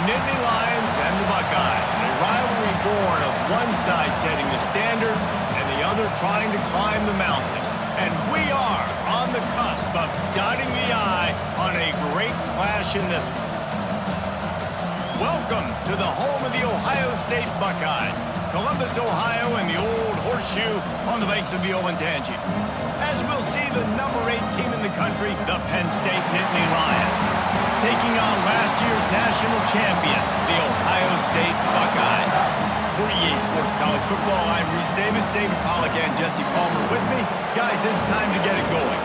Nittany Lions and the Buckeyes. A rivalry born of one side setting the standard and the other trying to climb the mountain. And we are on the cusp of dotting the I on a great clash in this one. Welcome to the home of the Ohio State Buckeyes, Columbus, Ohio, and the old horseshoe on the banks of the Olentangy. As we'll see the number 8 team in the country, the Penn State Nittany Lions, taking on last year's national champions, the Ohio State Buckeyes. For EA Sports College Football, I'm Reese Davis, David Pollack, and Jesse Palmer with me. Guys, it's time to get it going.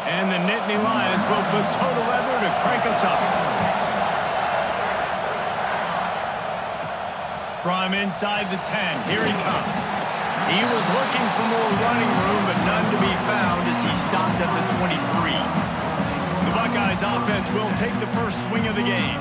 And the Nittany Lions will put total leather to crank us up. From inside the 10, here he comes. He was looking for more running room, but none to be found as he stopped at the 23. The Buckeyes offense will take the first swing of the game.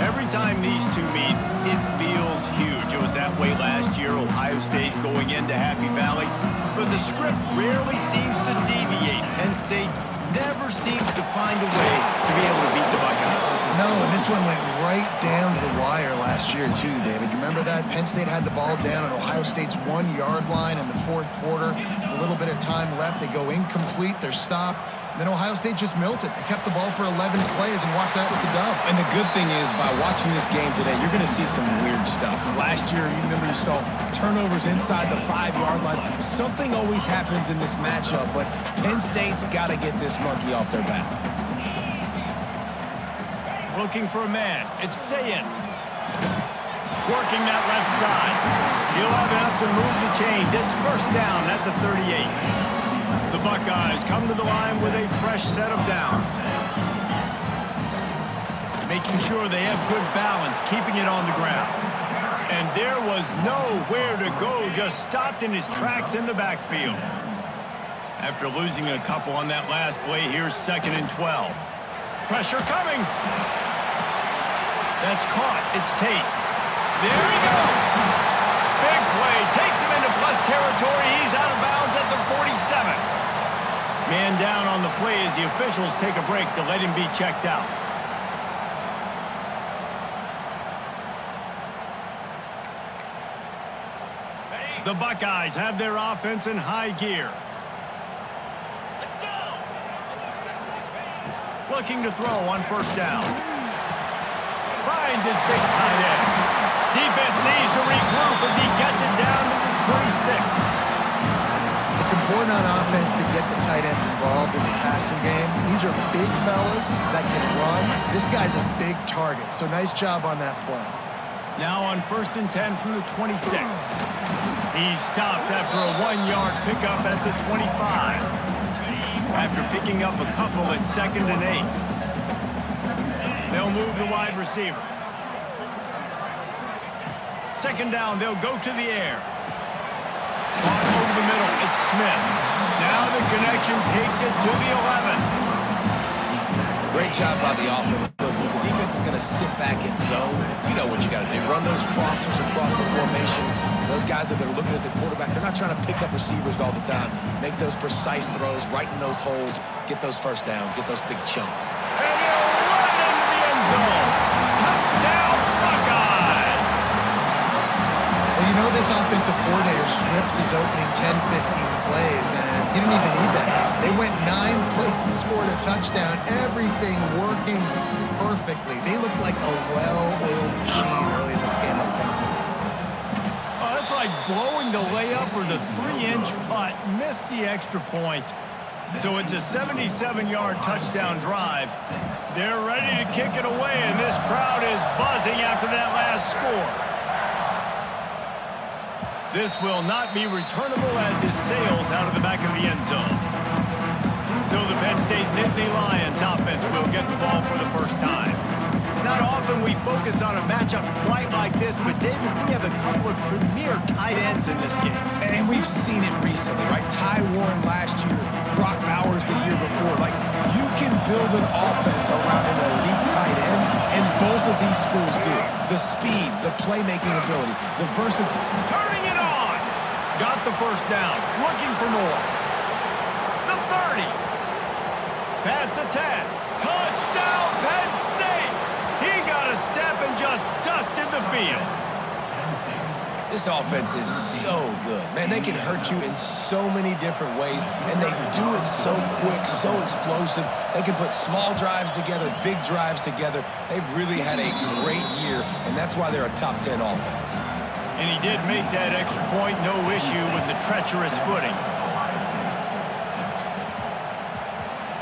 Every time these two meet, it feels huge. It was that way last year, Ohio State going into Happy Valley. But the script rarely seems to deviate. Penn State never seems to find a way to be able to beat the Buckeyes. No, and this one went right down to the wire last year, too, David. You remember that? Penn State had the ball down on Ohio State's 1-yard line in the fourth quarter. A little bit of time left. They go incomplete. They're stopped. Then Ohio State just milled it. They kept the ball for 11 plays and walked out with the dub. And the good thing is, by watching this game today, you're going to see some weird stuff. Last year, you remember you saw turnovers inside the 5-yard line. Something always happens in this matchup, but Penn State's got to get this monkey off their back. Looking for a man. It's Sayin. Working that left side. He'll have enough to move the chains. It's first down at the 38. The Buckeyes come to the line with a fresh set of downs. Making sure they have good balance, keeping it on the ground. And there was nowhere to go, just stopped in his tracks in the backfield. After losing a couple on that last play, here's 2nd and 12. Pressure coming. That's caught. It's Tate. There he goes. Big play. Takes him into plus territory. He's out of bounds at the 47. Man down on the play as the officials take a break to let him be checked out. The Buckeyes have their offense in high gear. Let's go. Looking to throw on first down. Finds his big tight end. Defense needs to regroup as he gets it down to the 26. It's important on offense to get the tight ends involved in the passing game. These are big fellas that can run. This guy's a big target, so nice job on that play. Now on 1st and 10 from the 26. He's stopped after a 1-yard pickup at the 25. After picking up a couple at 2nd and 8. They'll move the wide receiver. 2nd down, they'll go to the air. Caught over the middle, it's Smith. Now the connection takes it to the 11. Great job by the offense. Listen, the defense is going to sit back in zone. You know what you got to do. Run those crossers across the formation. Those guys that are looking at the quarterback, they're not trying to pick up receivers all the time. Make those precise throws, right in those holes, get those first downs, get those big chunks. And he'll run into the end zone. Touchdown, Buckeyes! Well, you know this offensive coordinator scripts his opening 10, 15 plays, and he didn't even need that. They went 9 plays and scored a touchdown. Everything working perfectly. They look like a well-oiled machine early in this game offensively. Oh, it's like blowing the layup or the 3-inch putt. Missed the extra point. So it's a 77-yard touchdown drive. They're ready to kick it away, and this crowd is buzzing after that last score. This will not be returnable as it sails out of the back of the end zone. So the Penn State Nittany Lions offense will get the ball for the first time. It's not often we focus on a matchup quite like this, but David, we have a couple of premier tight ends in this game. And we've seen it recently, right? Ty Warren last year, Brock Bowers the year before. Like, you can build an offense around these schools do. The speed, the playmaking ability, the versatility. Turning it on. Got the first down. Looking for more. The 30. Past the 10. Touchdown, Penn State. He got a step and just dusted the field. This offense is so good. Man, they can hurt you in so many different ways, and they do it so quick, so explosive. They can put small drives together, big drives together. They've really had a great year, and that's why they're a top 10 offense. And he did make that extra point, no issue with the treacherous footing.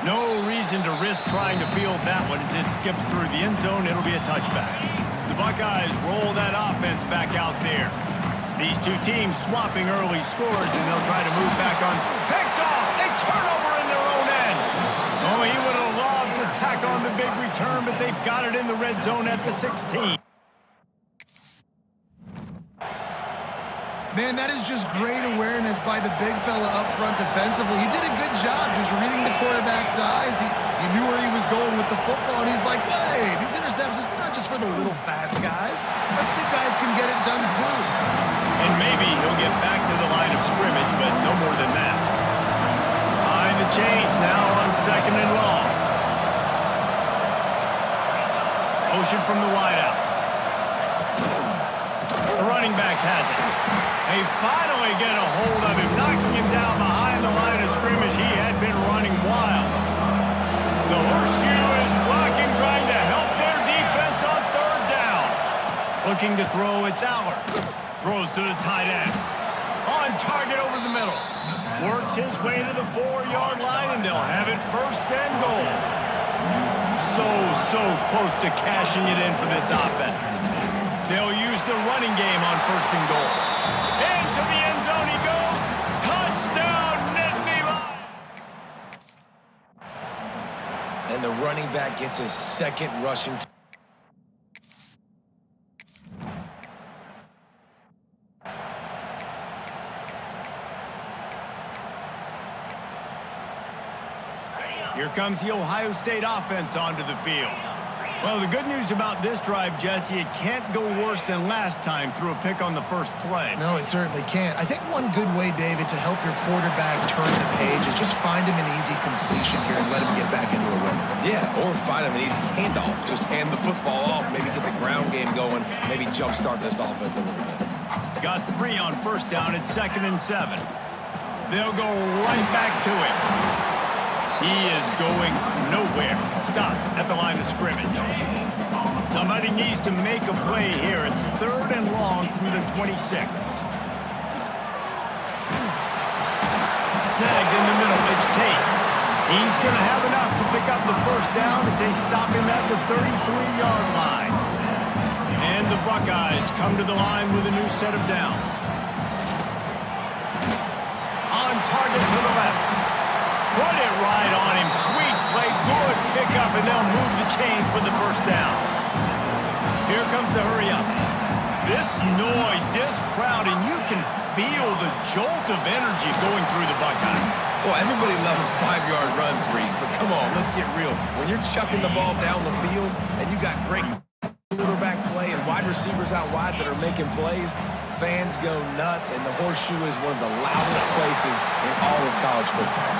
No reason to risk trying to field that one as it skips through the end zone. It'll be a touchback. The Buckeyes roll that offense back out there. These two teams swapping early scores, and they'll try to move back on. Picked off! A turnover in their own end! Oh, he would have loved to tack on the big return, but they've got it in the red zone at the 16. Man, that is just great awareness by the big fella up front defensively. He did a good job just reading the quarterback's eyes. He knew where he was going with the football, and he's like, hey, these interceptions, they're not just for the little fast guys. Us big guys can get it done too. And maybe he'll get back to the line of scrimmage, but no more than that. Behind the chains now on 2nd and long. Motion from the wideout. The running back has it. They finally get a hold of him, knocking him down behind the line of scrimmage. He had been running wild. The horseshoe is rocking, trying to help their defense on 3rd down. Looking to throw, it's Aller. Throws to the tight end. On target over the middle. Works his way to the 4-yard line, and they'll have it 1st and goal. So close to cashing it in for this offense. They'll use the running game on 1st and goal. Into the end zone he goes. Touchdown, Nittany Lions. And the running back gets his 2nd rushing. Here comes the Ohio State offense onto the field. Well, the good news about this drive, Jesse, it can't go worse than last time through a pick on the first play. No, it certainly can't. I think one good way, David, to help your quarterback turn the page is just find him an easy completion here and let him get back into a run. Yeah, or find him an easy handoff. Just hand the football off, maybe get the ground game going, maybe jumpstart this offense a little bit. Got 3 on 1st down at 2nd and 7. They'll go right back to him. He is going nowhere. Stop at the line of scrimmage. Somebody needs to make a play here. It's 3rd and long through the 26. Snagged in the middle. It's Tate. He's going to have enough to pick up the 1st down as they stop him at the 33-yard line. And the Buckeyes come to the line with a new set of downs. On target to the left. Put it right on him. Sweet play. Good pickup, and they'll move the chains with the 1st down. Here comes the hurry up. This noise, this crowd, and you can feel the jolt of energy going through the Buckeyes. Well, everybody loves 5-yard runs, Reese, but come on, let's get real. When you're chucking the ball down the field and you got great quarterback play and wide receivers out wide that are making plays, fans go nuts, and the horseshoe is one of the loudest places in all of college football.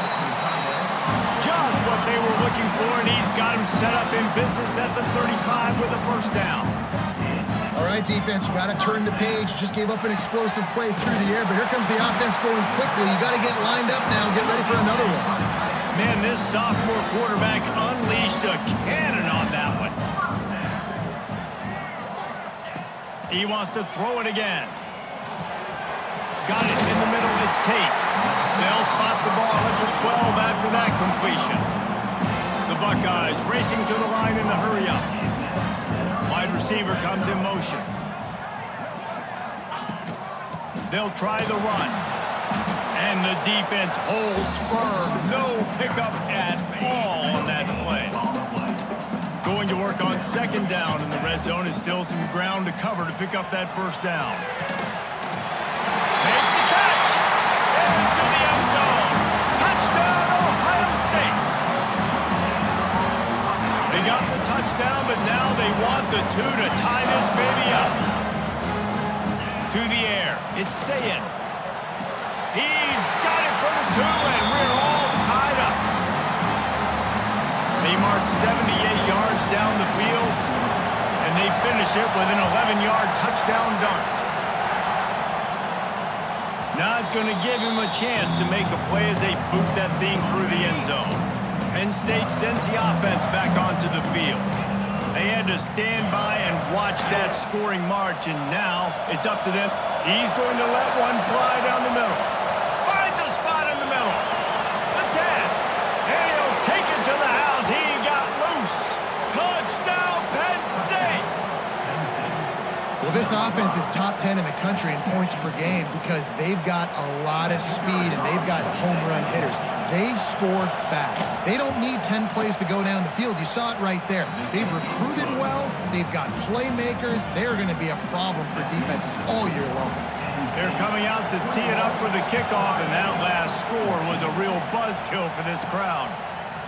Just what they were looking for, and he's got him set up in business at the 35 with a 1st down. All right, defense, you got to turn the page. Just gave up an explosive play through the air, but here comes the offense going quickly. You got to get lined up now and get ready for another one. Man, this sophomore quarterback unleashed a cannon on that one. He wants to throw it again. Got it in the middle. It's Tate. They'll spot the ball at the 12 after that completion. The Buckeyes racing to the line in the hurry-up. Wide receiver comes in motion. They'll try the run. And the defense holds firm. No pickup at all on that play. Going to work on 2nd down in the red zone is still some ground to cover to pick up that 1st down. Makes the catch! Into the end zone. Touchdown, Ohio State! They got got the touchdown, but now they want the 2 to tie this baby up. To the air. It's Sayin. He's got it for the 2, and we're all tied up. They march 78 yards down the field, and they finish it with an 11-yard touchdown dart. Not going to give him a chance to make a play as they boot that thing through the end zone. Penn State sends the offense back onto the field. They had to stand by and watch that scoring march, and now it's up to them. He's going to let one fly down the middle. Finds a spot in the middle. The 10. And he'll take it to the house. He got loose. Touchdown, Penn State. Well, this offense is top 10 in the country in points per game because they've got a lot of speed and they've got home run hitters. They score fast. They don't need 10 plays to go down the field. You saw it right there. They've recruited well. They've got playmakers. They're going to be a problem for defenses all year long. They're coming out to tee it up for the kickoff, and that last score was a real buzzkill for this crowd.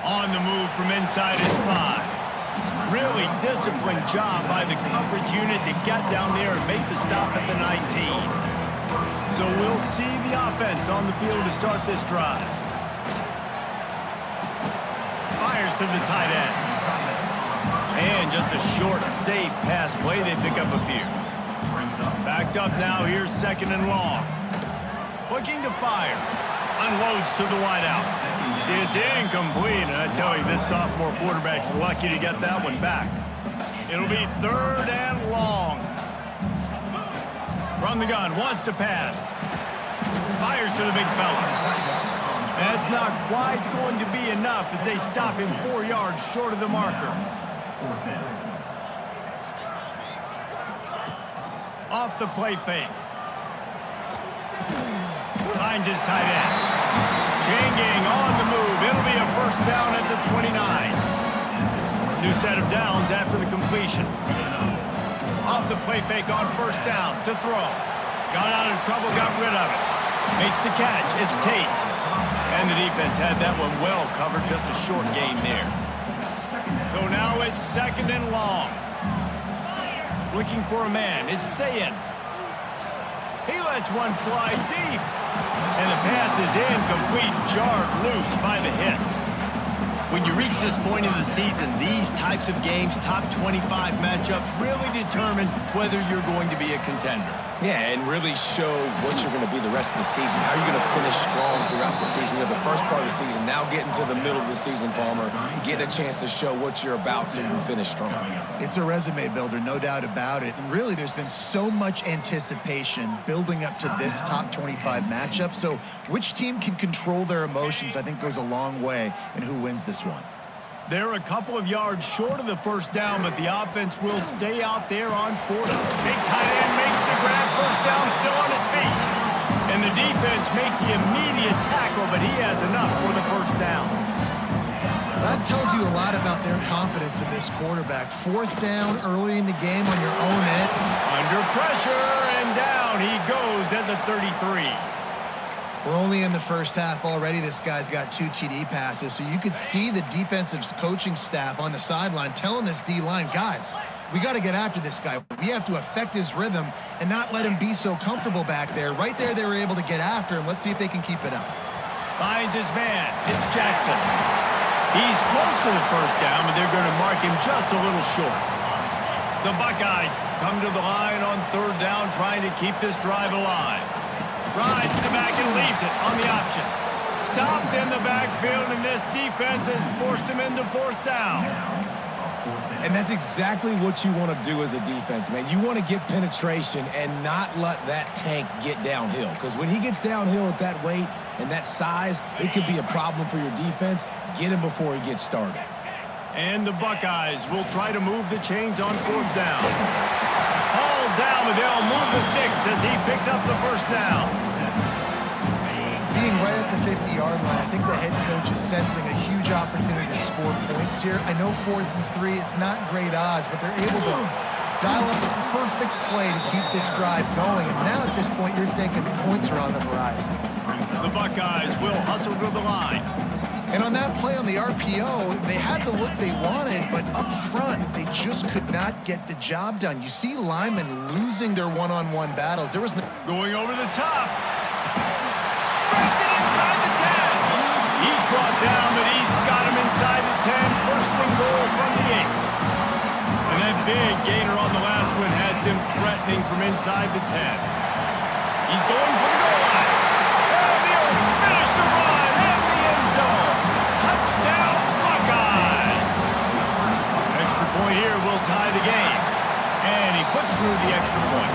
On the move from inside his 5. Really disciplined job by the coverage unit to get down there and make the stop at the 19. So we'll see the offense on the field to start this drive. Fires to the tight end. And just a short, safe pass play. They pick up a few. Backed up now. Here's 2nd and long. Looking to fire. Unloads to the wideout. It's incomplete, and I tell you, this sophomore quarterback's lucky to get that one back. It'll be 3rd and long. From the gun, wants to pass. Fires to the big fella. That's not quite going to be enough as they stop him 4 yards short of the marker. Off the play fake. Finds his tight end. Chain gang on the move. It'll be a 1st down at the 29. New set of downs after the completion. Off the play fake on 1st down to throw. Got out of trouble, got rid of it. Makes the catch. It's Tate. And the defense had that one well covered. Just a short gain there. So now it's 2nd and long. Looking for a man. It's Sayin. He lets one fly deep. And the pass is incomplete, jarred loose by the hit. When you reach this point in the season, these types of games, top 25 matchups, really determine whether you're going to be a contender. Yeah, and really show what you're going to be the rest of the season. How are you going to finish strong throughout the season? You know, the first part of the season, now getting to the middle of the season, Palmer, getting a chance to show what you're about so you can finish strong. It's a resume builder, no doubt about it. And really, there's been so much anticipation building up to this top 25 matchup. So which team can control their emotions, I think, goes a long way in who wins this one. They're a couple of yards short of the 1st down, but the offense will stay out there on 4 down. Big tight end makes the grab. 1st down, still on his feet. And the defense makes the immediate tackle, but he has enough for the 1st down. That tells you a lot about their confidence in this quarterback. 4th down early in the game on your own end. Under pressure, and down he goes at the 33. We're only in the 1st half already. This guy's got 2 TD passes, so you could see the defensive coaching staff on the sideline telling this D-line, guys, we got to get after this guy. We have to affect his rhythm and not let him be so comfortable back there. Right there, they were able to get after him. Let's see if they can keep it up. Finds his man. It's Jackson. He's close to the 1st down, but they're going to mark him just a little short. The Buckeyes come to the line on 3rd down, trying to keep this drive alive. Rides the back and leaves it on the option. Stopped in the backfield, and this defense has forced him into 4th down. And that's exactly what you want to do as a defense, man. You want to get penetration and not let that tank get downhill. Because when he gets downhill at that weight and that size, it could be a problem for your defense. Get him before he gets started. And the Buckeyes will try to move the chains on 4th down. Hauled down, but they'll move the sticks as he picks up the 1st down. Being right at the 50-yard line, I think the head coach is sensing a huge opportunity to score points here. I know 4th and 3, it's not great odds, but they're able to dial up the perfect play to keep this drive going. And now at this point, you're thinking points are on the horizon. The Buckeyes will hustle to the line. And on that play on the RPO, they had the look they wanted, but up front, they just could not get the job done. You see linemen losing their one-on-one battles. There was no... Going over the top. Breaks it inside the 10. He's brought down, but he's got him inside the 10. First and goal from the 8. And that big gainer on the last one has them threatening from inside the 10. He's going for the goal line. And he'll finish the run in the end zone. Touchdown, Buckeyes. Extra point here will tie the game. And he puts through the extra point.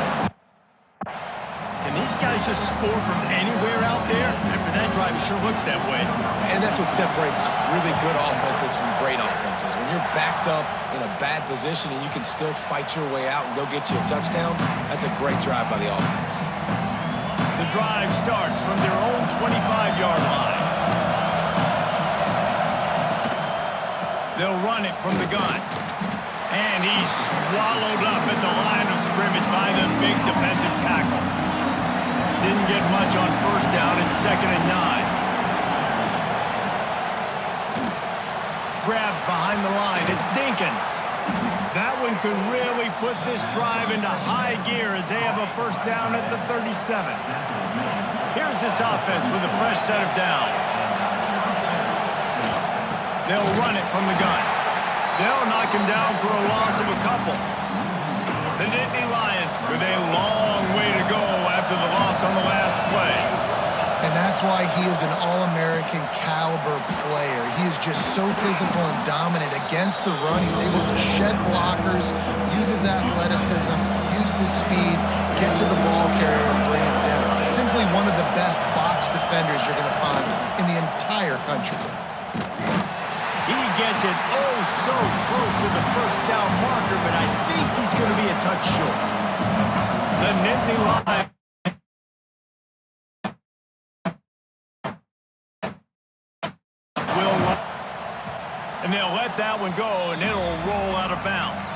Can these guys just score from anywhere out there? After that drive, it sure looks that way. And that's what separates really good offenses from great offenses. When you're backed up in a bad position and you can still fight your way out and go get you a touchdown, that's a great drive by the offense. The drive starts from their own 25-yard line. They'll run it from the gun. And he's swallowed up at the line of scrimmage by the big defensive tackle. Didn't get much on first down and 2nd and 9. Grabbed behind the line. It's Dinkins. That one could really put this drive into high gear as they have a first down at the 37. Here's this offense with a fresh set of downs. They'll run it from the gun. They'll knock him down for a loss of a couple. The Nittany Lions with a long way to go after the loss on the last play. And that's why he is an All-American caliber player. He is just so physical and dominant against the run. He's able to shed blockers, use his athleticism, use his speed, get to the ball carrier and bring it down. Simply one of the best box defenders you're going to find in the entire country. He gets it oh so close to the first down marker, but I think he's going to be a touch short. The Nittany Lions will run, and they'll let that one go, and it'll roll out of bounds.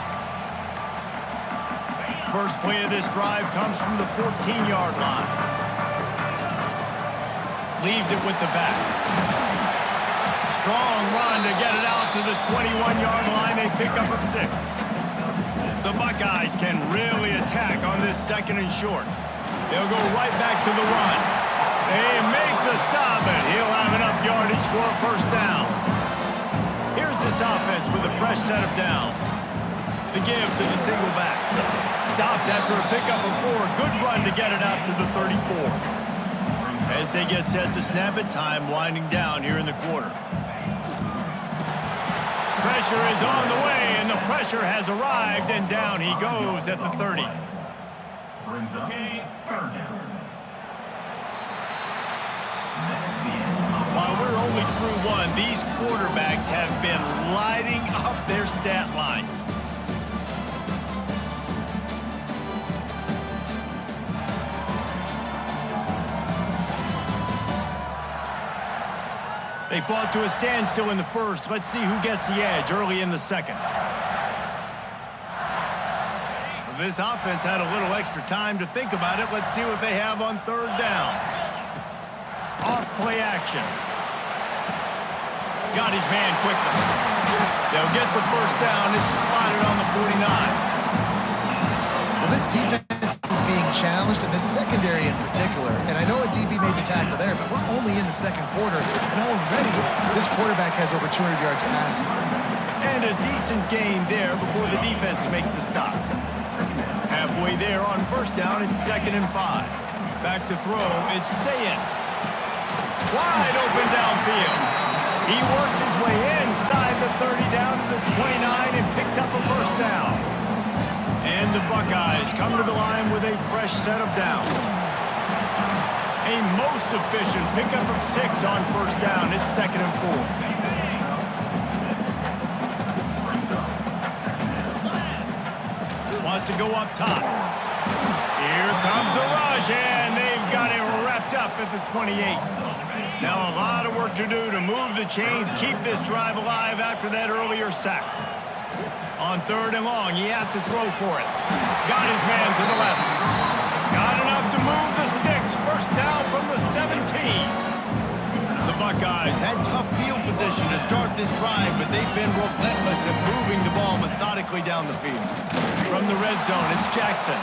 First play of this drive comes from the 14-yard line. Leaves it with the back. Strong run to get it out to the 21-yard line. They pick up a 6. The Buckeyes can really attack on this 2nd and short. They'll go right back to the run. They make the stop, and he'll have enough yardage for a first down. Here's this offense with a fresh set of downs. The give to the single back. Stopped after a pickup of 4. Good run to get it out to the 34. As they get set to snap it, time winding down here in the quarter. Pressure is on the way, and the pressure has arrived, and down he goes at the 30. While we're only through one, these quarterbacks have been lighting up their stat lines. They fought to a standstill in the first. Let's see who gets the edge early in the second. This offense had a little extra time to think about it. Let's see what they have on 3rd down. Off play action. Got his man quickly. They'll get the first down. It's spotted on the 49. Well, this defense is being challenged, in the secondary in particular. And I know a DB made the tackle there, but we're only in the 2nd quarter, and already this quarterback has over 200 yards passing. And a decent gain there before the defense makes the stop. Halfway there on first down, it's 2nd and 5. Back to throw, it's Sayin. Wide open downfield. He works his way inside the 30 down to the 29 and picks up a first down. And the Buckeyes come to the line with a fresh set of downs. A most efficient pickup of 6 on first down. It's 2nd and 4. Wants to go up top. Here comes the rush, and they've got it wrapped up at the 28. Now a lot of work to do to move the chains, keep this drive alive after that earlier sack. On 3rd and long, he has to throw for it. Got his man to the left. Got enough to move the sticks. First down from the 17. The Buckeyes had tough field position to start this drive, but they've been relentless in moving the ball methodically down the field. From the red zone, it's Jackson.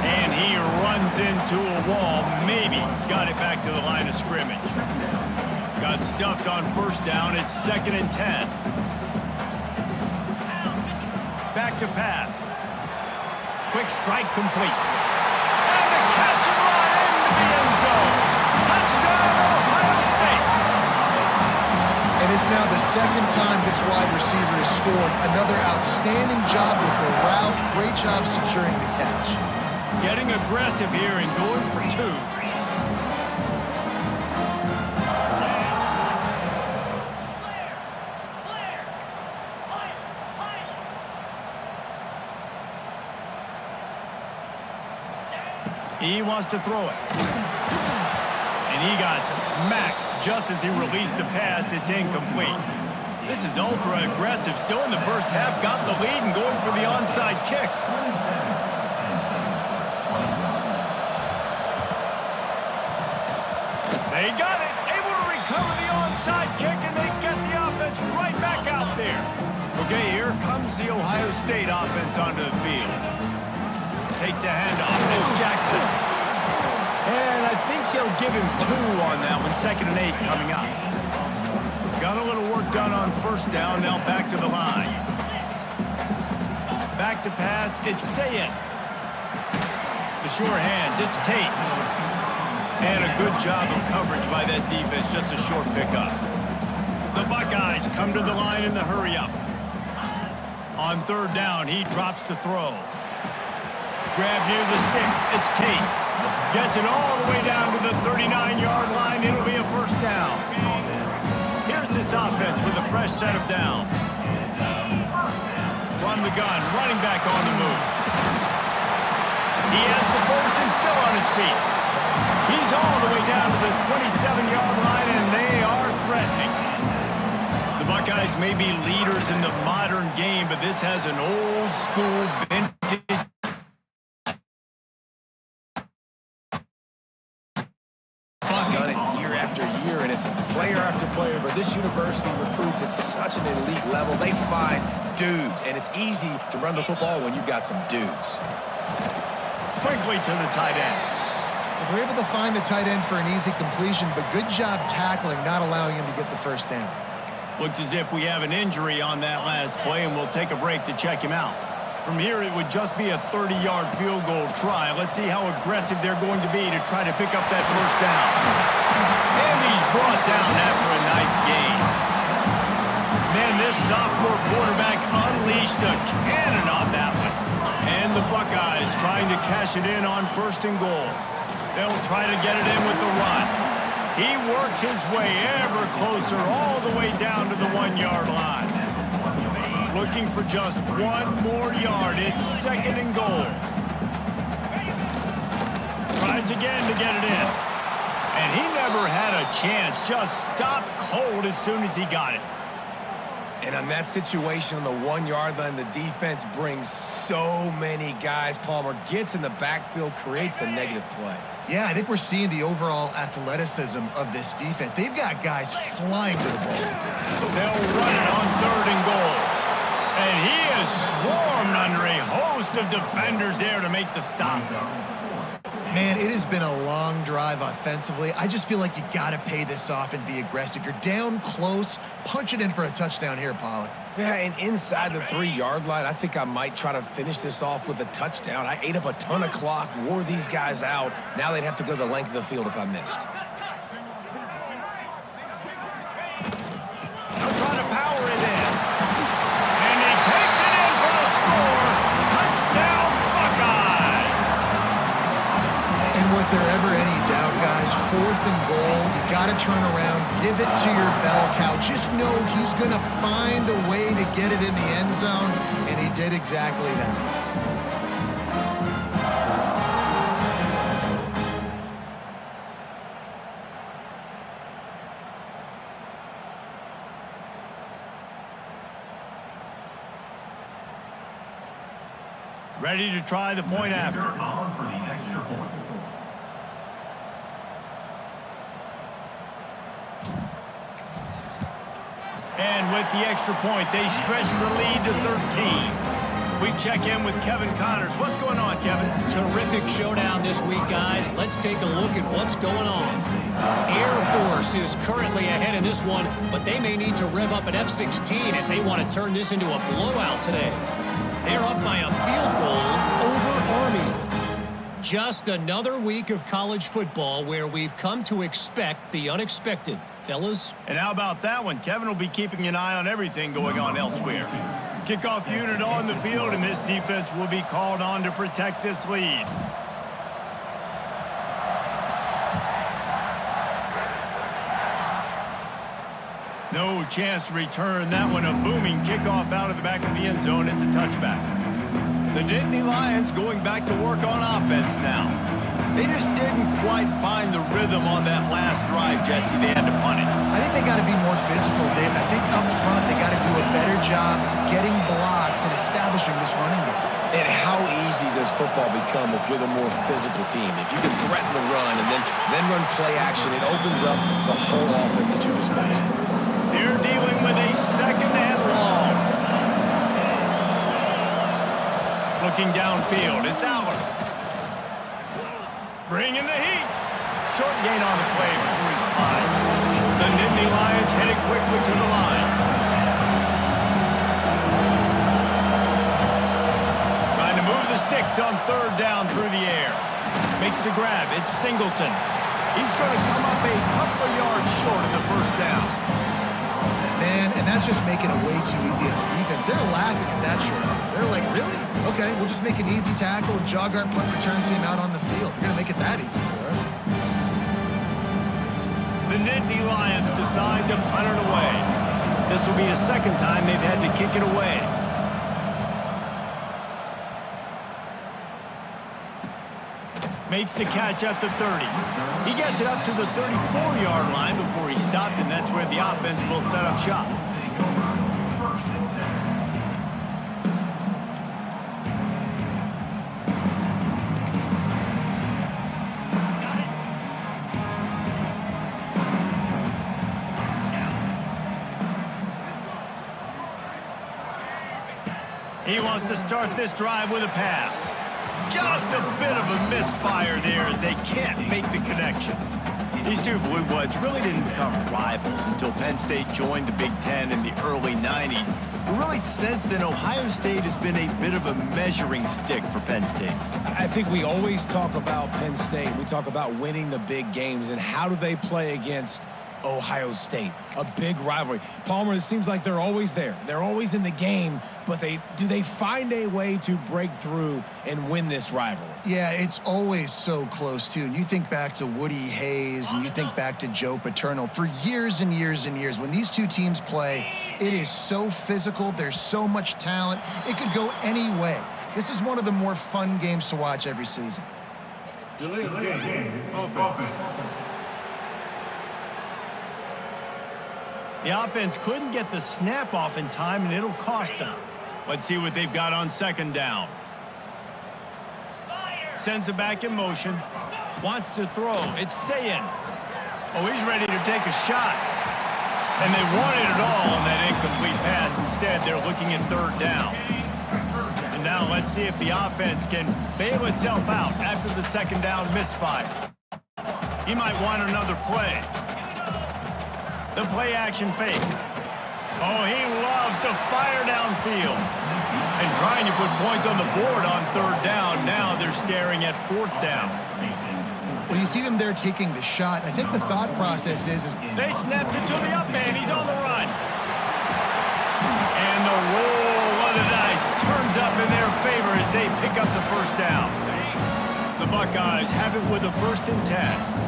And he runs into a wall. Maybe got it back to the line of scrimmage. Got stuffed on first down. It's 2nd and 10. Back to pass. Quick strike complete. And the catch and run into the end zone. Touchdown, Ohio State. And it's now the second time this wide receiver has scored. Another outstanding job with the route. Great job securing the catch. Getting aggressive here and going for 2. He wants to throw it. And he got smacked just as he released the pass. It's incomplete. This is ultra aggressive. Still in the first half. Got the lead and going for the onside kick. They got it. Able to recover the onside kick, and they get the offense right back out there. Okay, here comes the Ohio State offense onto the field. Takes the handoff. There's Jackson. And I think they'll give him 2 on that one. 2nd and 8 coming up. Got a little work done on first down. Now back to the line. Back to pass. It's Sayet. The sure hands. It's Tate. And a good job of coverage by that defense. Just a short pickup. The Buckeyes come to the line in the hurry-up. On 3rd down, he drops to throw. Grab near the sticks. It's Tate. Gets it all the way down to the 39-yard line. It'll be a first down. Here's this offense with a fresh set of downs. From the gun, running back on the move. He has the first and still on his feet. He's all the way down to the 27-yard line, and they are threatening. The Buckeyes may be leaders in the modern game, but this has an old-school vintage done it year after year, and it's player after player, but this university recruits at such an elite level. They find dudes, and it's easy to run the football when you've got some dudes. Quickly to the tight end. Well, they're able to find the tight end for an easy completion, but good job tackling, not allowing him to get the first down. Looks as if we have an injury on that last play, and we'll take a break to check him out. From here, it would just be a 30-yard field goal try. Let's see how aggressive they're going to be to try to pick up that first down. And he's brought down after a nice gain. Man, this sophomore quarterback unleashed a cannon on that one. And the Buckeyes trying to cash it in on 1st and goal. They'll try to get it in with the run. He works his way ever closer all the way down to the 1-yard line. Looking for just 1 more yard. It's 2nd and goal. Tries again to get it in. And he never had a chance. Just stopped cold as soon as he got it. And on that situation on the 1-yard line, the defense brings so many guys. Palmer gets in the backfield, creates the negative play. Yeah, I think we're seeing the overall athleticism of this defense. They've got guys flying to the ball. They'll run it on 3rd and goal. And he is swarmed under a host of defenders there to make the stop. Man, it has been a long drive offensively. I just feel like you got to pay this off and be aggressive. You're down close. Punch it in for a touchdown here, Pollock. Yeah, and inside the 3-yard line, I think I might try to finish this off with a touchdown. I ate up a ton of clock, wore these guys out. Now they'd have to go the length of the field if I missed. They'll try to power it in. And he takes it in for the score. Touchdown, Buckeyes! And was there ever any doubt, guys? 4th and goal. You got to turn around, give it to your bell cow. Just know he's going to find a way to get it in the end zone, and he did exactly that. Ready to try the point after. And with the extra point, they stretch the lead to 13. We check in with Kevin Connors. What's going on, Kevin? Terrific showdown this week, guys. Let's take a look at what's going on. Air Force is currently ahead in this one, but they may need to rev up an F-16 if they want to turn this into a blowout today. They're up by a field goal over Army. Just another week of college football where we've come to expect the unexpected. Fellas? And how about that one? Kevin will be keeping an eye on everything going on elsewhere. Kickoff unit on the field, and this defense will be called on to protect this lead. No chance to return that one. A booming kickoff out of the back of the end zone. It's a touchback. The Nittany Lions going back to work on offense now. They just didn't quite find the rhythm on that last drive, Jesse. They had to punt it. I think they got to be more physical, David. I think up front they got to do a better job getting blocks and establishing this running game. And how easy does football become if you're the more physical team? If you can threaten the run and then run play action, it opens up the whole offense at your disposal. They're dealing with a second and long. Looking downfield, it's Aller. Bringing the heat. Short gain on the play before he slides. The Nittany Lions headed quickly to the line. Trying to move the sticks on third down through the air. Makes the grab. It's Singleton. He's going to come up a couple of yards short of the first down. Man, and that's just making it way too easy on the defense. They're laughing at that short. They're like, really? Okay, we'll just make an easy tackle and jog our punt return team out on the field. We're going to make it that easy for us. The Nittany Lions decide to punt it away. This will be the second time they've had to kick it away. Makes the catch at the 30. He gets it up to the 34-yard line before he stopped, and that's where the offense will set up shop. He wants to start this drive with a pass. Just a bit of a misfire there as they can't make the connection. These two Blue Bloods really didn't become rivals until Penn State joined the Big Ten in the early 90s. But really since then, Ohio State has been a bit of a measuring stick for Penn State. I think we always talk about Penn State. We talk about winning the big games and how do they play against Ohio State, a big rivalry. Palmer, it seems like they're always there. They're always in the game, but do they find a way to break through and win this rivalry? Yeah, it's always so close, too. And you think back to Woody Hayes and you think back to Joe Paterno. For years and years and years, when these two teams play, it is so physical. There's so much talent. It could go any way. This is one of the more fun games to watch every season. Delay of game. Offense. The offense couldn't get the snap off in time, and it'll cost them. Let's see what they've got on second down. Sends it back in motion. Wants to throw. It's Sayin. Oh, he's ready to take a shot. And they wanted it all on that incomplete pass. Instead, they're looking at third down. And now let's see if the offense can bail itself out after the second down misfire. He might want another play. The play-action fake. Oh, he loves to fire downfield. And trying to put points on the board on third down. Now they're staring at fourth down. Well, you see them there taking the shot. I think the thought process is they snapped it to the up man. He's on the run. And the roll of the dice turns up in their favor as they pick up the first down. The Buckeyes have it with a 1st and 10.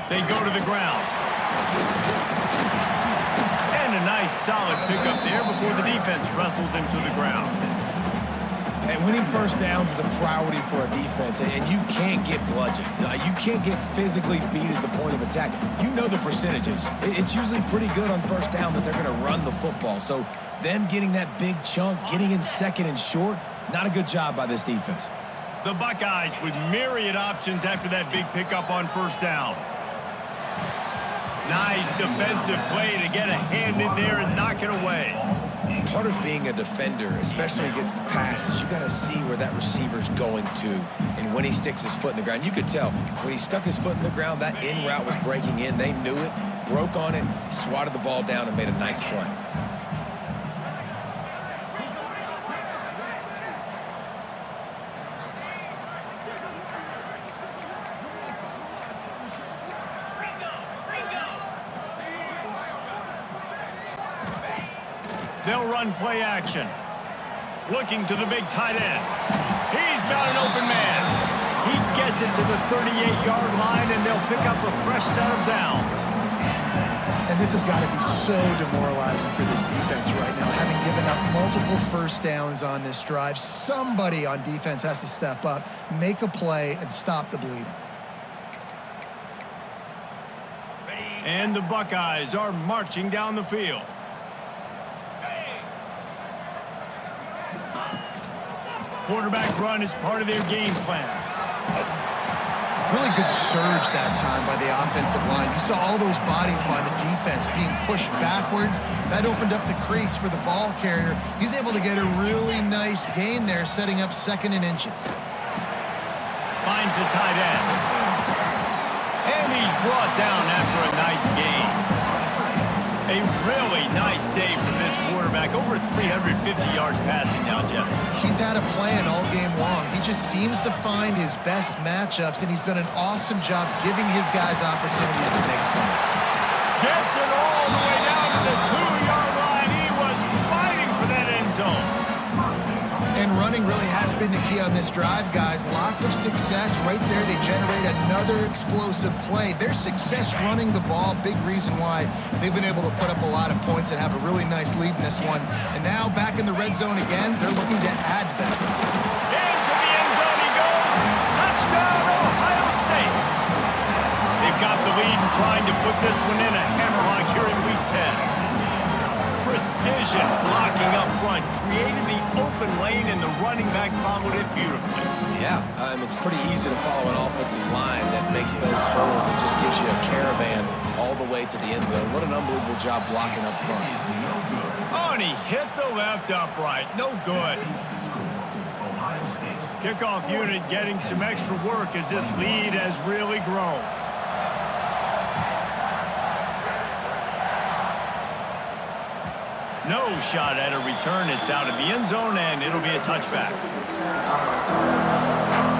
They go to the ground. And a nice solid pickup there before the defense wrestles him to the ground. And winning first downs is a priority for a defense, and you can't get bludgeoned. You can't get physically beat at the point of attack. You know the percentages. It's usually pretty good on first down that they're going to run the football. So them getting that big chunk, getting in second and short, not a good job by this defense. The Buckeyes with myriad options after that big pickup on first down. Nice defensive play to get a hand in there and knock it away. Part of being a defender, especially against the pass, is you got to see where that receiver's going to and when he sticks his foot in the ground. You could tell when he stuck his foot in the ground, that in route was breaking in. They knew it, broke on it, swatted the ball down, and made a nice play. They'll run play action. Looking to the big tight end. He's got an open man. He gets it to the 38-yard line, and they'll pick up a fresh set of downs. And this has got to be so demoralizing for this defense right now, having given up multiple first downs on this drive. Somebody on defense has to step up, make a play, and stop the bleeding. And the Buckeyes are marching down the field. Quarterback run is part of their game plan. Really good surge that time by the offensive line. You saw all those bodies by the defense being pushed backwards. That opened up the crease for the ball carrier. He's able to get a really nice gain there, setting up 2nd and inches. Finds the tight end. And he's brought down after a nice gain. A really nice day for this quarterback. Over 350 yards passing now, Jeff. He's had a plan all game long. He just seems to find his best matchups, and he's done an awesome job giving his guys opportunities to make plays. Gets it all the way down to the 2-yard line. He was fighting for that end zone. And running really has been the key on this drive, guys. Lots of success right there. They generate another explosive play. Their success running the ball, big reason why they've been able to put up a lot of points and have a really nice lead in this one. And now back in the red zone again, they're looking to add to that. Into the end zone he goes. Touchdown, Ohio State. They've got the lead and trying to put this one in a hammerlock here in Week 10. Precision blocking up front, created the open lane, and the running back followed it beautifully. Yeah, it's pretty easy to follow an offensive line that makes those hurdles and just gives you a caravan all the way to the end zone. What an unbelievable job blocking up front. Oh, and he hit the left upright. No good. Kickoff unit getting some extra work as this lead has really grown. No shot at a return. It's out of the end zone, and it'll be a touchback.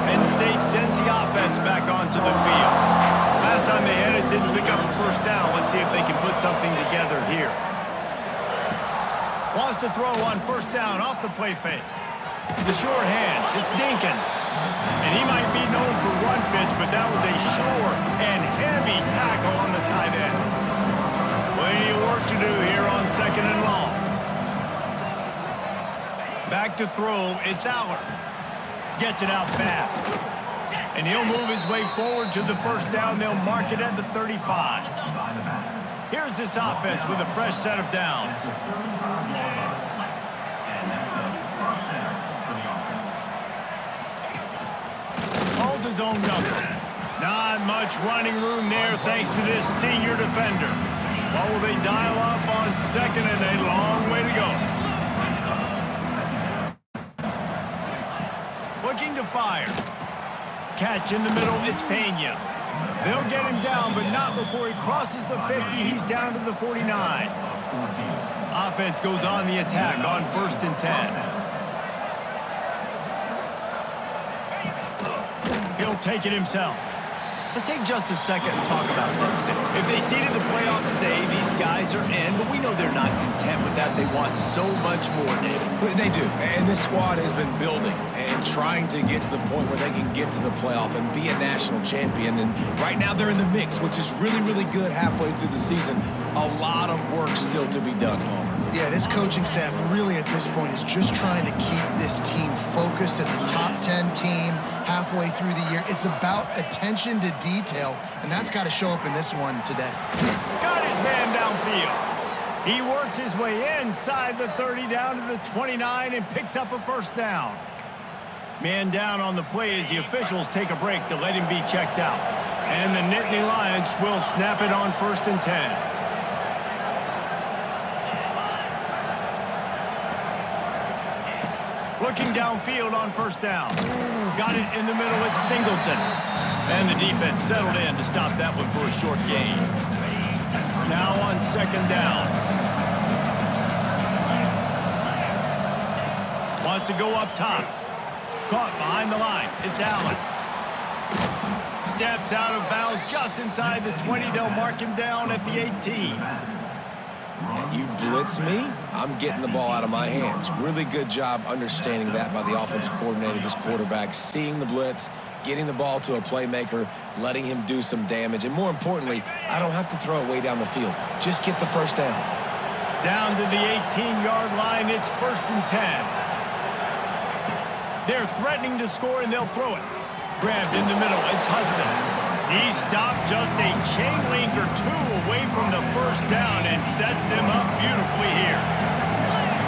Penn State sends the offense back onto the field. Last time they had it, didn't pick up a first down. Let's see if they can put something together here. Wants to throw on first down off the play fake. The sure hands. It's Dinkins. And he might be known for run fits, but that was a sure and heavy tackle on the tight end. Plenty of work to do here on 2nd and long. Back to throw, it's Aller. Gets it out fast. And he'll move his way forward to the first down. They'll mark it at the 35. Here's this offense with a fresh set of downs. Calls his own number. Not much running room there thanks to this senior defender. What will they dial up on 2nd and a long way to go? Looking to fire. Catch in the middle, it's Pena. They'll get him down, but not before he crosses the 50. He's down to the 49. Offense goes on the attack on 1st and 10. He'll take it himself. Let's take just a second and talk about Penn State. If they seeded the playoff today, these guys are in, but we know they're not content with that. They want so much more, David. They do, and this squad has been building and trying to get to the point where they can get to the playoff and be a national champion. And right now they're in the mix, which is really, really good halfway through the season. A lot of work still to be done, Homer. Yeah, this coaching staff really at this point is just trying to keep this team focused as a top 10 team halfway through the year. It's about attention to detail, and that's got to show up in this one today. Got his man downfield. He works his way inside the 30 down to the 29 and picks up a first down. Man down on the play as the officials take a break to let him be checked out. And the Nittany Lions will snap it on 1st and 10. Looking downfield on 1st down. Got it in the middle, it's Singleton. And the defense settled in to stop that one for a short gain. Now on 2nd down. Wants to go up top. Caught behind the line. It's Allen. Steps out of bounds just inside the 20. They'll mark him down at the 18. And you blitz me, I'm getting the ball out of my hands. Really good job understanding that by the offensive coordinator, this quarterback, seeing the blitz, getting the ball to a playmaker, letting him do some damage. And more importantly, I don't have to throw it way down the field. Just get the 1st down. Down to the 18-yard line, it's 1st and 10. They're threatening to score, and they'll throw it. Grabbed in the middle, it's Hudson. He stopped just a chain link or two away from the 1st down and sets them up beautifully here.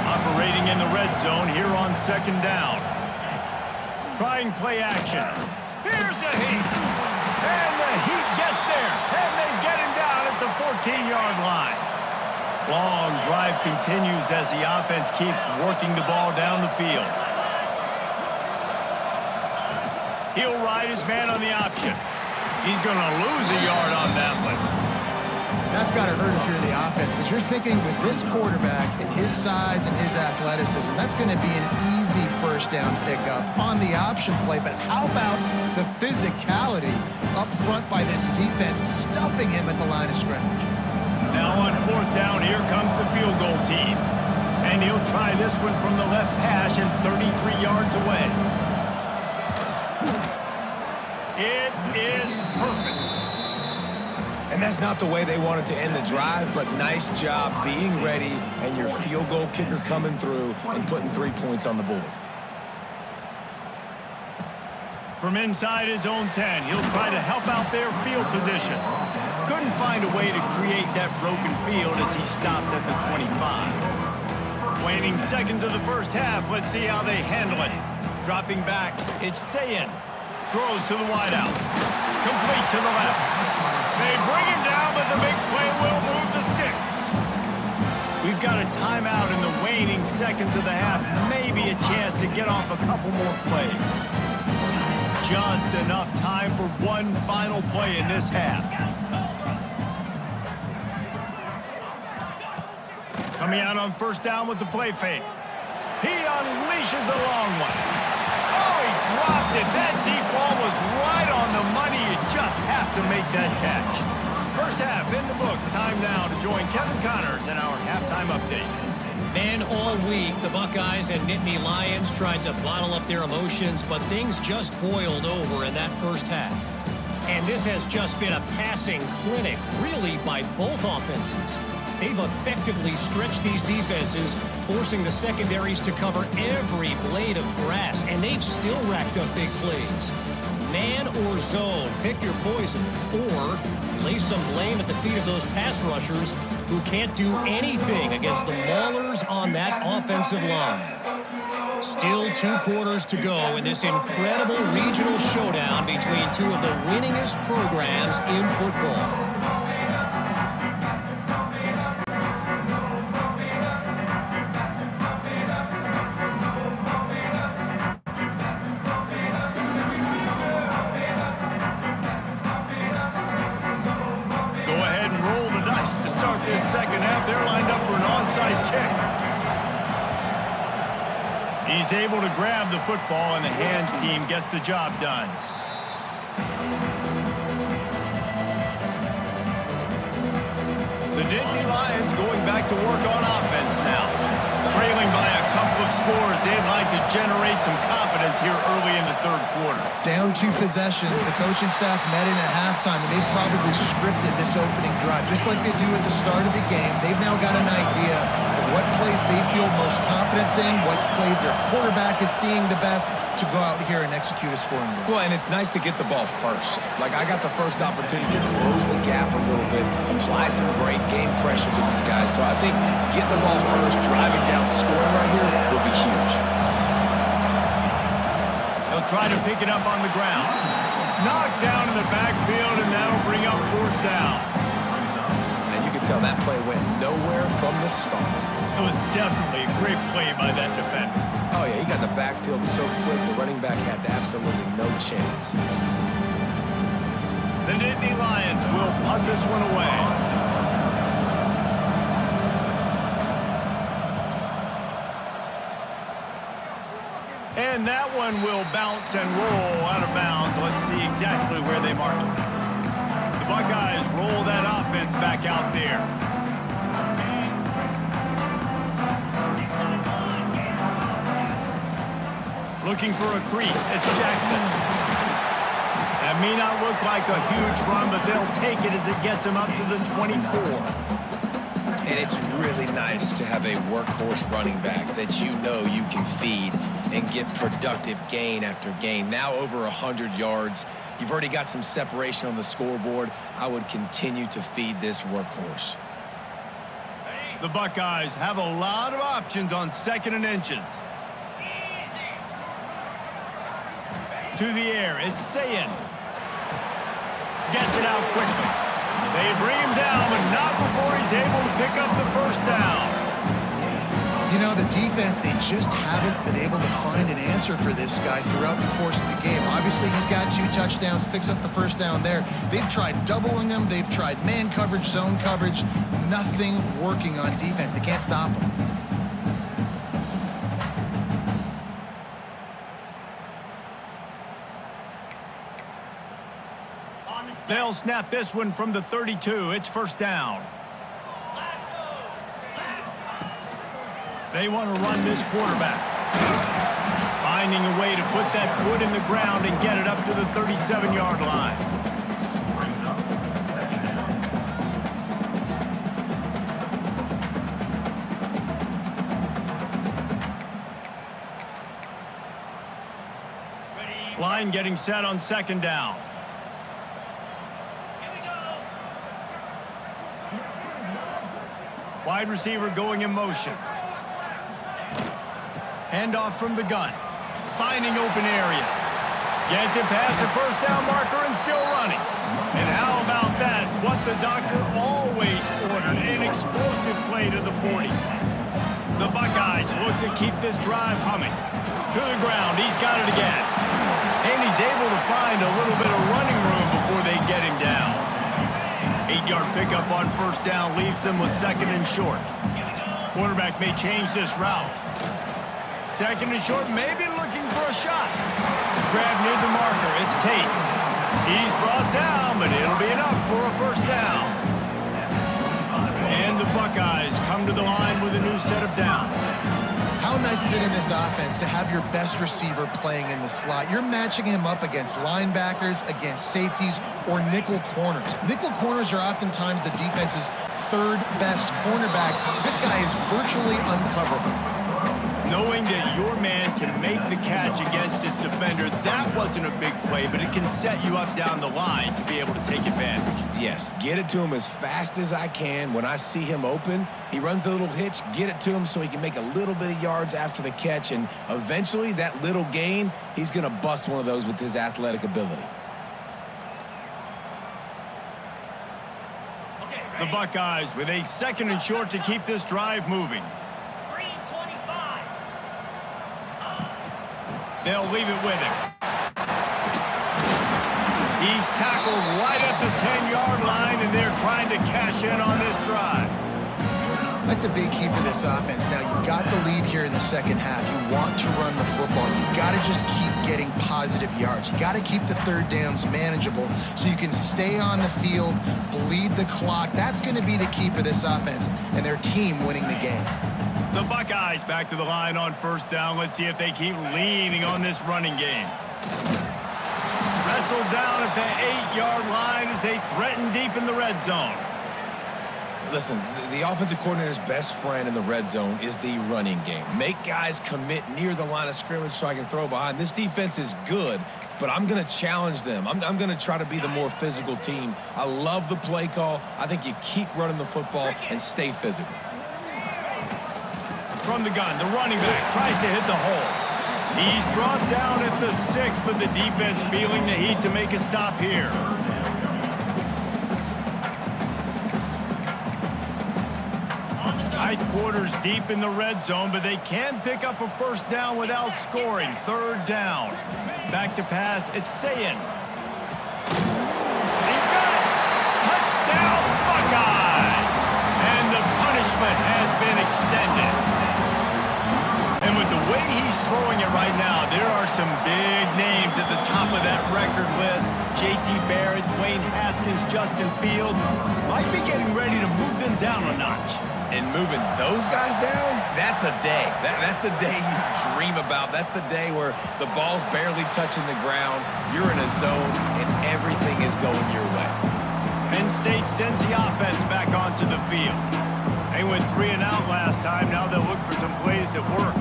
Operating in the red zone here on 2nd down. Trying play action. Here's a heat. And the heat gets there. And they get him down at the 14-yard line. Long drive continues as the offense keeps working the ball down the field. He'll ride his man on the option. He's going to lose a yard on that one. That's got to hurt if you're the offense, because you're thinking with this quarterback and his size and his athleticism, that's going to be an easy 1st down pickup on the option play. But how about the physicality up front by this defense, stuffing him at the line of scrimmage? Now on 4th down, here comes the field goal team. And he'll try this one from the left hash and 33 yards away. It is perfect. And that's not the way they wanted to end the drive, but nice job being ready and your field goal kicker coming through and putting 3 points on the board. From inside his own 10, he'll try to help out their field position. Couldn't find a way to create that broken field as he stopped at the 25. Waning seconds of the 1st half, let's see how they handle it. Dropping back, it's Sayin. Throws to the wideout. Complete to the left. They bring him down, but the big play will move the sticks. We've got a timeout in the waning seconds of the half. Maybe a chance to get off a couple more plays. Just enough time for one final play in this half. Coming out on 1st down with the play fake. He unleashes a long one. Oh, he dropped it. That deep ball was right on the money. You just have to make that catch. 1st half in the books. Time now to join Kevin Connors in our halftime update. Man, all week, the Buckeyes and Nittany Lions tried to bottle up their emotions, but things just boiled over in that 1st half. And this has just been a passing clinic, really, by both offenses. They've effectively stretched these defenses, forcing the secondaries to cover every blade of grass, and they've still racked up big plays. Man or zone, pick your poison, or lay some blame at the feet of those pass rushers who can't do anything against the maulers on that offensive line. Still 2 quarters to go in this incredible regional showdown between two of the winningest programs in football. This 2nd half, they're lined up for an onside kick. He's able to grab the football, and the hands team gets the job done. The Nittany Lions going back to work on offense now. Trailing by a couple of scores, they'd like to generate some confidence here early in the 3rd quarter. Down 2 possessions, the coaching staff met in at halftime, and they've probably scripted this opening drive. Just like they do at the start of the game, they've now got an idea of what plays they feel most confident in, what plays their quarterback is seeing the best to go out here and execute a scoring drive. Well, and it's nice to get the ball first. Like, I got the first opportunity to close the gap a little bit, apply some great game pressure to these guys. So I think getting the ball first, driving down, scoring right here will be huge. try to pick it up on the ground. Knocked down in the backfield, and that'll bring up 4th down. And you can tell that play went nowhere from the start. It was definitely a great play by that defender. Oh, yeah, he got in the backfield so quick, the running back had absolutely no chance. The Nittany Lions will punt this one away. And that one will bounce and roll out of bounds. Let's see exactly where they mark it. The Buckeyes roll that offense back out there. Looking for a crease. It's Jackson. That may not look like a huge run, but they'll take it as it gets them up to the 24. And it's really nice to have a workhorse running back that you know you can feed and get productive gain after gain. Now over 100 yards. You've already got some separation on the scoreboard. I would continue to feed this workhorse. The Buckeyes have a lot of options on 2nd and inches. To the air, it's Sayin. Gets it out quickly. They bring him down, but not before he's able to pick up the 1st down. You know, the defense, they just haven't been able to find an answer for this guy throughout the course of the game. Obviously, he's got 2 touchdowns, picks up the 1st down there. They've tried doubling him. They've tried man coverage, zone coverage. Nothing working on defense. They can't stop him. They'll snap this one from the 32. It's 1st down. They want to run this quarterback. Finding a way to put that foot in the ground and get it up to the 37-yard line. Line getting set on 2nd down. Wide receiver going in motion. Handoff from the gun. Finding open areas. Gets it past the 1st down marker and still running. And how about that? What the doctor always ordered. An explosive play to the 40. The Buckeyes look to keep this drive humming. To the ground. He's got it again. And he's able to find a little bit of running room before they get him down. 8-yard pickup on 1st down leaves them with 2nd and short. Quarterback may change this route. 2nd and short, maybe looking for a shot. Grab near the marker. It's Tate. He's brought down, but it'll be enough for a 1st down. And the Buckeyes come to the line with a new set of downs. How nice is it in this offense to have your best receiver playing in the slot? You're matching him up against linebackers, against safeties, or nickel corners. Nickel corners are oftentimes the defense's 3rd best cornerback. This guy is virtually uncoverable. Knowing that your man can make the catch against his defender, that wasn't a big play, but it can set you up down the line to be able to take advantage. Yes, get it to him as fast as I can. When I see him open, he runs the little hitch, get it to him so he can make a little bit of yards after the catch, and eventually that little gain, he's going to bust one of those with his athletic ability. The Buckeyes with a 2nd and short to keep this drive moving. They'll leave it with him. He's tackled right at the 10-yard line, and they're trying to cash in on this drive. That's a big key for this offense. Now, you've got the lead here in the 2nd half. You want to run the football. You've got to just keep getting positive yards. You got to keep the 3rd downs manageable so you can stay on the field, bleed the clock. That's going to be the key for this offense and their team winning the game. The Buckeyes back to the line on 1st down. Let's see if they keep leaning on this running game. Wrestled down at the 8-yard line as they threaten deep in the red zone. Listen, the offensive coordinator's best friend in the red zone is the running game. Make guys commit near the line of scrimmage so I can throw behind. This defense is good, but I'm going to challenge them. I'm going to try to be the more physical team. I love the play call. I think you keep running the football and stay physical. From the gun, the running back tries to hit the hole. He's brought down at the 6, but the defense feeling the heat to make a stop here. Tight quarters deep in the red zone, but they can pick up a first down without scoring. Third down. Back to pass. It's Sayin. He's got it. Touchdown, Buckeyes. And the punishment has been extended. And with the way he's throwing it right now, there are some big names at the top of that record list. J.T. Barrett, Dwayne Haskins, Justin Fields might be getting ready to move them down a notch. And moving those guys down, that's a day. That's the day you dream about. That's the day where the ball's barely touching the ground, you're in a zone, and everything is going your way. Penn State sends the offense back onto the field. They went 3 and out last time. Now they'll look for some plays that work.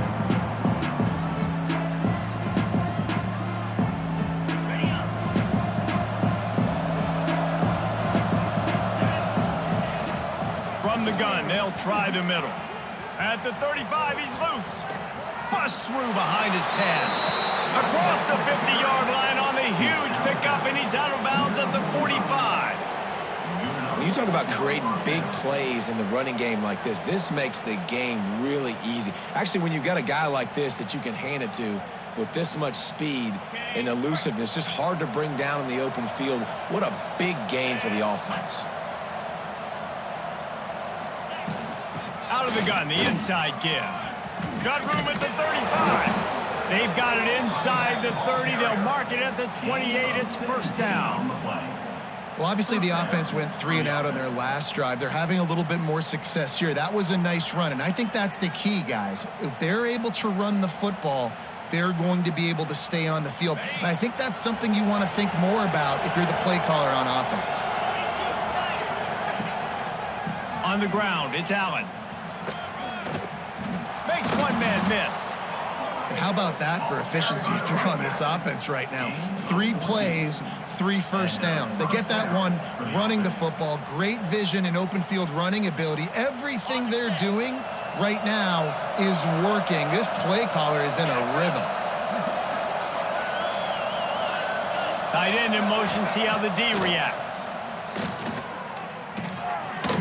From the gun, they'll try the middle. At the 35, he's loose. Bust through behind his pad. Across the 50-yard line on the huge pickup, and he's out of bounds at the 45. When you talk about creating big plays in the running game like this makes the game really easy. Actually, when you've got a guy like this that you can hand it to with this much speed and elusiveness, just hard to bring down in the open field, what a big gain for the offense. Out of the gun, the inside give. Got room at the 35. They've got it inside the 30. They'll mark it at the 28. It's first down. Well, obviously the offense went 3 and out on their last drive. They're having a little bit more success here. That was a nice run, and I think that's the key, guys. If they're able to run the football, they're going to be able to stay on the field. And I think that's something you want to think more about if you're the play caller on offense. On the ground, it's Allen. Makes one man miss. How about that for efficiency if you're on this offense right now? 3 plays, 3 first downs. They get that one running the football, great vision and open field running ability. Everything they're doing right now is working. This play caller is in a rhythm. Tight end in motion, see how the D reacts.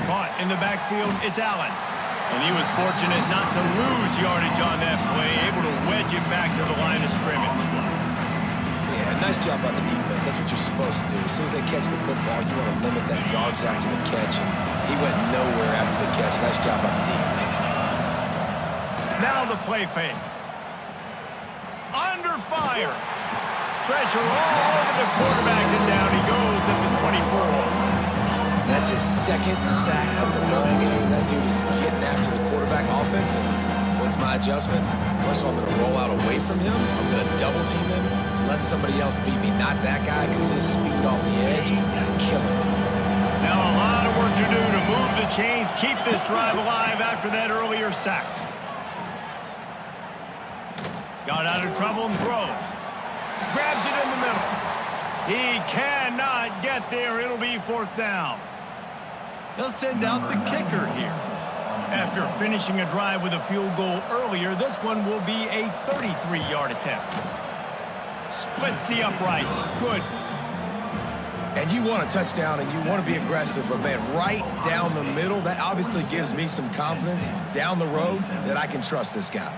Caught in the backfield, it's Allen. And he was fortunate not to lose yardage on that play, able to wedge it back to the line of scrimmage. Yeah, nice job by the defense. That's what you're supposed to do. As soon as they catch the football, you want to limit that yards after the catch. And he went nowhere after the catch. Nice job by the D. Now the play fake. Under fire. Pressure all over the quarterback, and down he goes at the 24. That's his 2nd sack of the ball game. That dude is getting after the quarterback offensively. What's my adjustment? First of all, I'm going to roll out away from him. I'm going to double team him. Let somebody else beat me. Not that guy, because his speed off the edge is killing me. Now a lot of work to do to move the chains, keep this drive alive after that earlier sack. Got out of trouble and throws. Grabs it in the middle. He cannot get there. It'll be 4th down. They'll send out the kicker here. After finishing a drive with a field goal earlier, this one will be a 33-yard attempt. Splits the uprights. Good. And you want a touchdown and you want to be aggressive, but man, right down the middle, that obviously gives me some confidence down the road that I can trust this guy.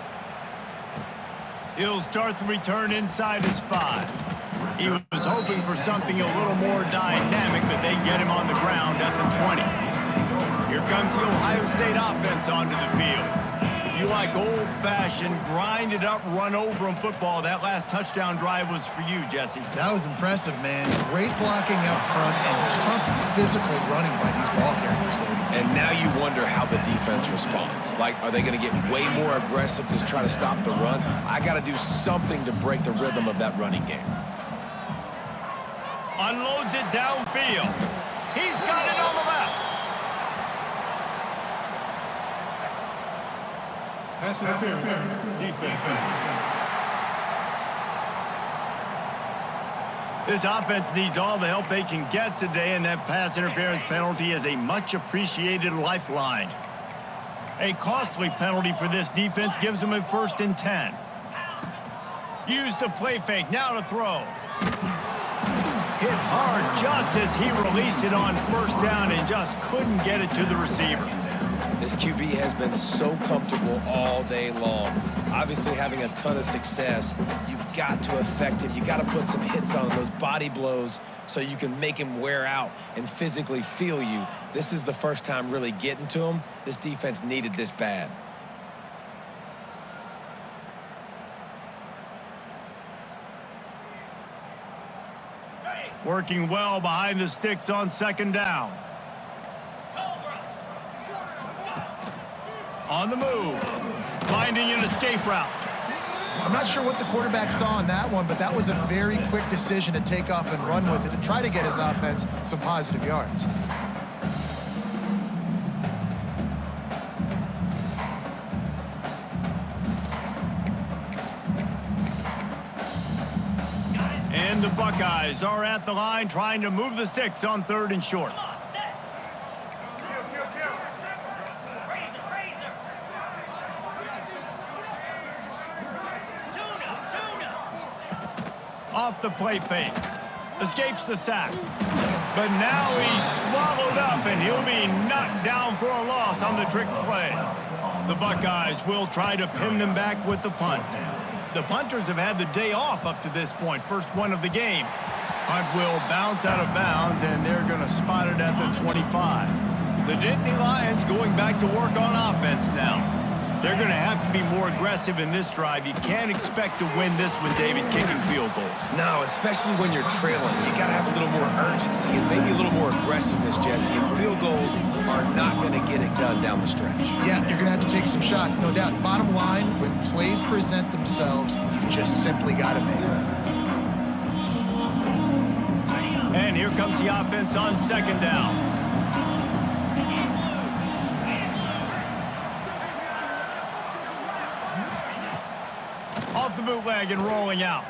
He'll start the return inside his 5. He was hoping for something a little more dynamic, but they get him on the ground at the 20. Here comes the Ohio State offense onto the field. If you like old-fashioned, grind-it-up, run-over-'em football, that last touchdown drive was for you, Jesse. That was impressive, man. Great blocking up front and tough physical running by these ball carriers. And now you wonder how the defense responds. Like, are they going to get way more aggressive to try to stop the run? I got to do something to break the rhythm of that running game. Unloads it downfield. He's got it on the left. Pass interference. Defense. This offense needs all the help they can get today, and that pass interference penalty is a much-appreciated lifeline. A costly penalty for this defense gives them a 1st and 10. Use the play fake. Now to throw. Hit hard just as he released it on first down and just couldn't get it to the receiver. This QB has been so comfortable all day long. Obviously having a ton of success. You've got to affect him. You've got to put some hits on him, those body blows, so you can make him wear out and physically feel you. This is the first time really getting to him. This defense needed this bad. Working well behind the sticks on second down. On the move. Finding an escape route. I'm not sure what the quarterback saw on that one, but that was a very quick decision to take off and run with it to try to get his offense some positive yards. And the Buckeyes are at the line trying to move the sticks on 3rd and short. Off the play fake. Escapes the sack. But now he's swallowed up and he'll be knocked down for a loss on the trick play. The Buckeyes will try to pin them back with the punt. The punters have had the day off up to this point. First one of the game. Punt will bounce out of bounds, and they're going to spot it at the 25. The Nittany Lions going back to work on offense now. They're going to have to be more aggressive in this drive. You can't expect to win this one, David, kicking field goals. No, especially when you're trailing. You got to have a little more urgency and maybe a little more aggressiveness, Jesse. And field goals are not going to get it done down the stretch. Yeah, you're going to have to take some shots, no doubt. Bottom line, when plays present themselves, you've just simply got to make them. And here comes the offense on second down. Off the bootleg and rolling out.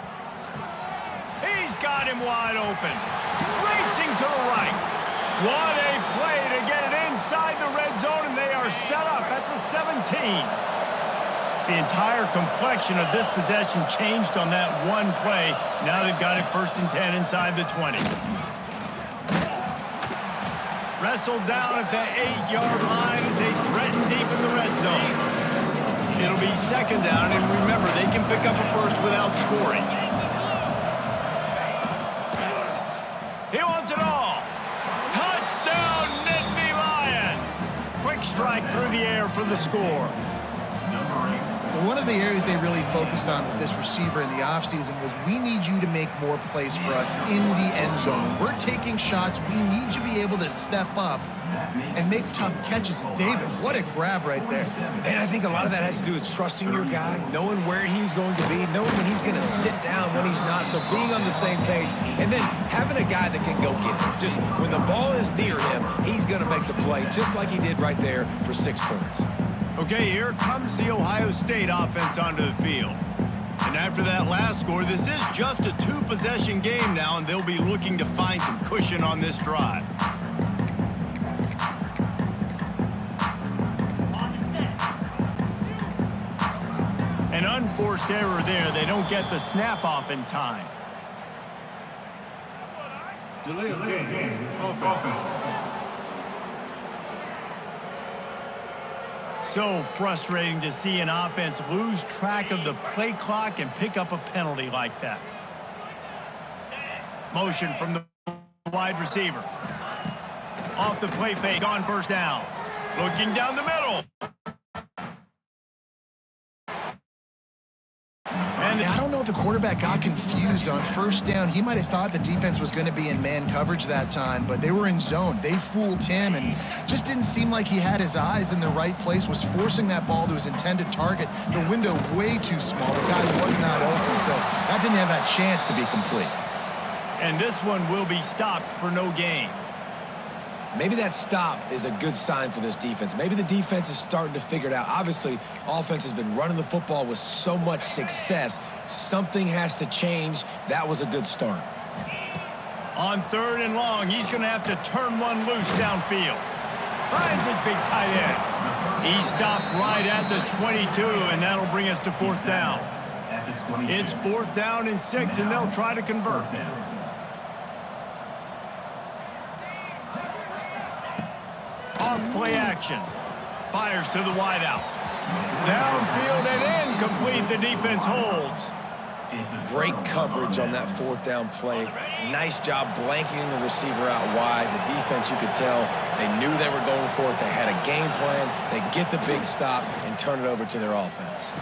He's got him wide open. Racing to the right. What a play to get it inside the red zone, and they are set up at the 17. The entire complexion of this possession changed on that one play. Now they've got it 1st and 10 inside the 20. Wrestled down at the 8-yard line as they threaten deep in the red zone. It'll be second down, and remember, they can pick up a first without scoring. He wants it all. Touchdown, Nittany Lions. Quick strike through the air for the score. Well, one of the areas they really focused on with this receiver in the offseason was, we need you to make more plays for us in the end zone. We're taking shots. We need you to be able to step up and make tough catches. And David, what a grab right there. And I think a lot of that has to do with trusting your guy, knowing where he's going to be, knowing when he's going to sit down, when he's not. So being on the same page, and then having a guy that can go get it. Just when the ball is near him, he's going to make the play, just like he did right there for 6 points. Okay, here comes the Ohio State offense onto the field. And after that last score, this is just a 2-possession game now, and they'll be looking to find some cushion on this drive. An unforced error there. They don't get the snap off in time. Delay of game. Offense. So frustrating to see an offense lose track of the play clock and pick up a penalty like that. Motion from the wide receiver. Off the play fake on first down. Looking down the middle. And I don't know if the quarterback got confused on first down. He might have thought the defense was going to be in man coverage that time, but they were in zone. They fooled him and just didn't seem like he had his eyes in the right place, was forcing that ball to his intended target. The window way too small. The guy was not open, so that didn't have that chance to be complete. And this one will be stopped for no gain. Maybe that stop is a good sign for this defense. Maybe the defense is starting to figure it out. Obviously, offense has been running the football with so much success. Something has to change. That was a good start. On 3rd and long, he's going to have to turn one loose downfield. Finds his big tight end. He stopped right at the 22, and that'll bring us to 4th down. It's 4th down and 6, and they'll try to convert. Off play action. Fires to the wideout. Downfield and incomplete. The defense holds. Great coverage on that 4th down play. Nice job blanketing the receiver out wide. The defense, you could tell, they knew they were going for it. They had a game plan. They get the big stop and turn it over to their offense.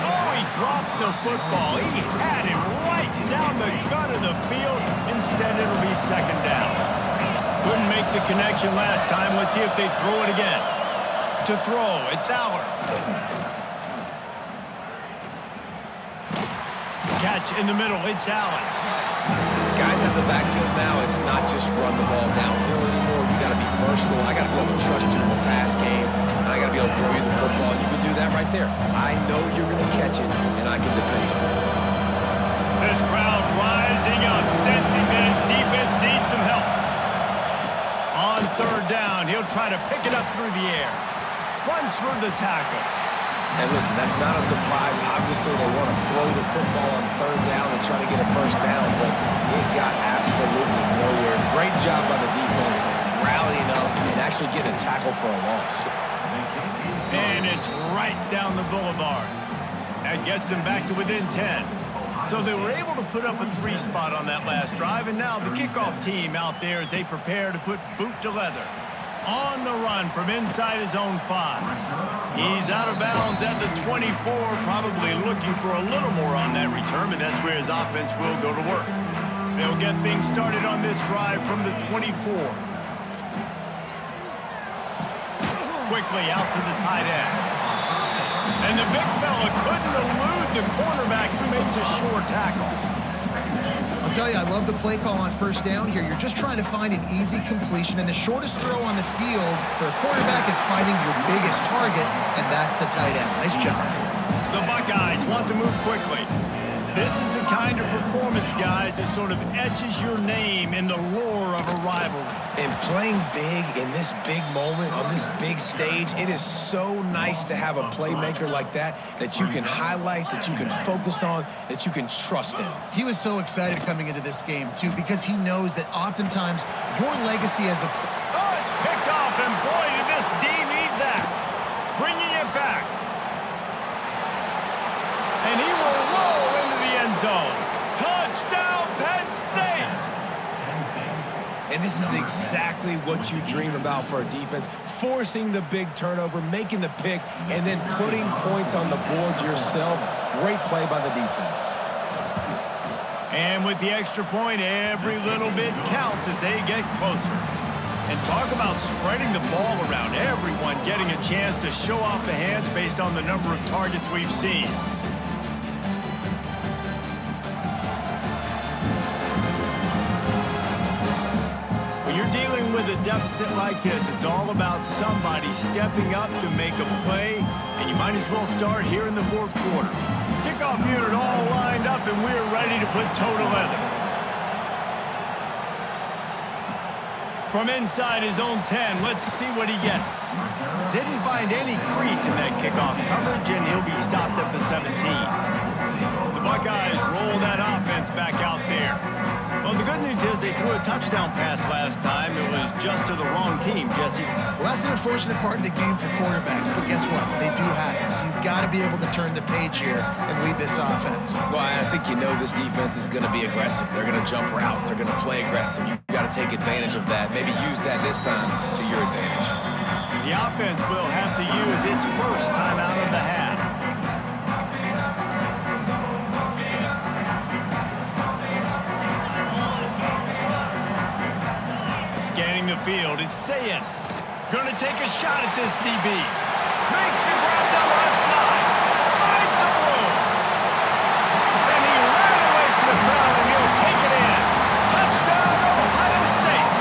Oh, he drops the football. He had him right down the gut of the field. Instead, it'll be 2nd down. Couldn't make the connection last time. Let's see if they throw it again. To throw, it's Aller. Catch in the middle, it's Allen. Guys in the backfield now, it's not just run the ball downhill anymore. You got to be versatile. I got to be able to trust you in the pass game, and I got to be able to throw you the football. You can do that right there. I know you're going to catch it, and I can depend on it. This crowd rising up, sensing that his defense needs some help. On 3rd down, he'll try to pick it up through the air. Runs for the tackle. And listen, that's not a surprise. Obviously, they want to throw the football on 3rd down and try to get a 1st down, but it got absolutely nowhere. Great job by the defense, rallying up and actually getting a tackle for a loss. And it's right down the boulevard. That gets them back to within 10. So they were able to put up a 3 spot on that last drive, and now the kickoff team out there as they prepare to put boot to leather. On the run from inside his own 5. He's out of bounds at the 24, probably looking for a little more on that return, but that's where his offense will go to work. They'll get things started on this drive from the 24. Quickly out to the tight end. And the big fella couldn't elude the cornerback who makes a sure tackle. I'll tell you, I love the play call on 1st down here. You're just trying to find an easy completion, and the shortest throw on the field for a quarterback is finding your biggest target, and that's the tight end. Nice job. The Buckeyes want to move quickly. This is the kind of performance, guys, that sort of etches your name in the lore of a rivalry. And playing big in this big moment, on this big stage, it is so nice to have a playmaker like that you can highlight, that you can focus on, that you can trust in. He was so excited coming into this game, too, because he knows that oftentimes your legacy as a... Oh, it's picked off, and boy, did this D need that. Bringing it back. And he will roll into the end zone. Touchdown, Penn State! And this is exactly what you dream about for a defense, forcing the big turnover, making the pick, and then putting points on the board yourself. Great play by the defense. And with the extra point, every little bit counts as they get closer. And talk about spreading the ball around, everyone getting a chance to show off the hands based on the number of targets we've seen. With a deficit like this, it's all about somebody stepping up to make a play, and you might as well start here in the 4th quarter. Kickoff unit all lined up, and we're ready to put toe to leather. From inside his own 10, let's see what he gets. Didn't find any crease in that kickoff coverage, and he'll be stopped at the 17. The Buckeyes roll that offense back out there. Well, the good news is they threw a touchdown pass last time. It was just to the wrong team, Jesse. Well, that's an unfortunate part of the game for quarterbacks, but guess what? They do happen. So you've got to be able to turn the page here and lead this offense. Well, I think you know this defense is going to be aggressive. They're going to jump routes. They're going to play aggressive. You've got to take advantage of that. Maybe use that this time to your advantage. The offense will have to use its first time out of the half. Scanning the field, it's Sayin. Gonna take a shot at this DB. Makes the grab down the left side. Finds some room. And he ran away from the crowd, and he'll take it in. Touchdown, Ohio State.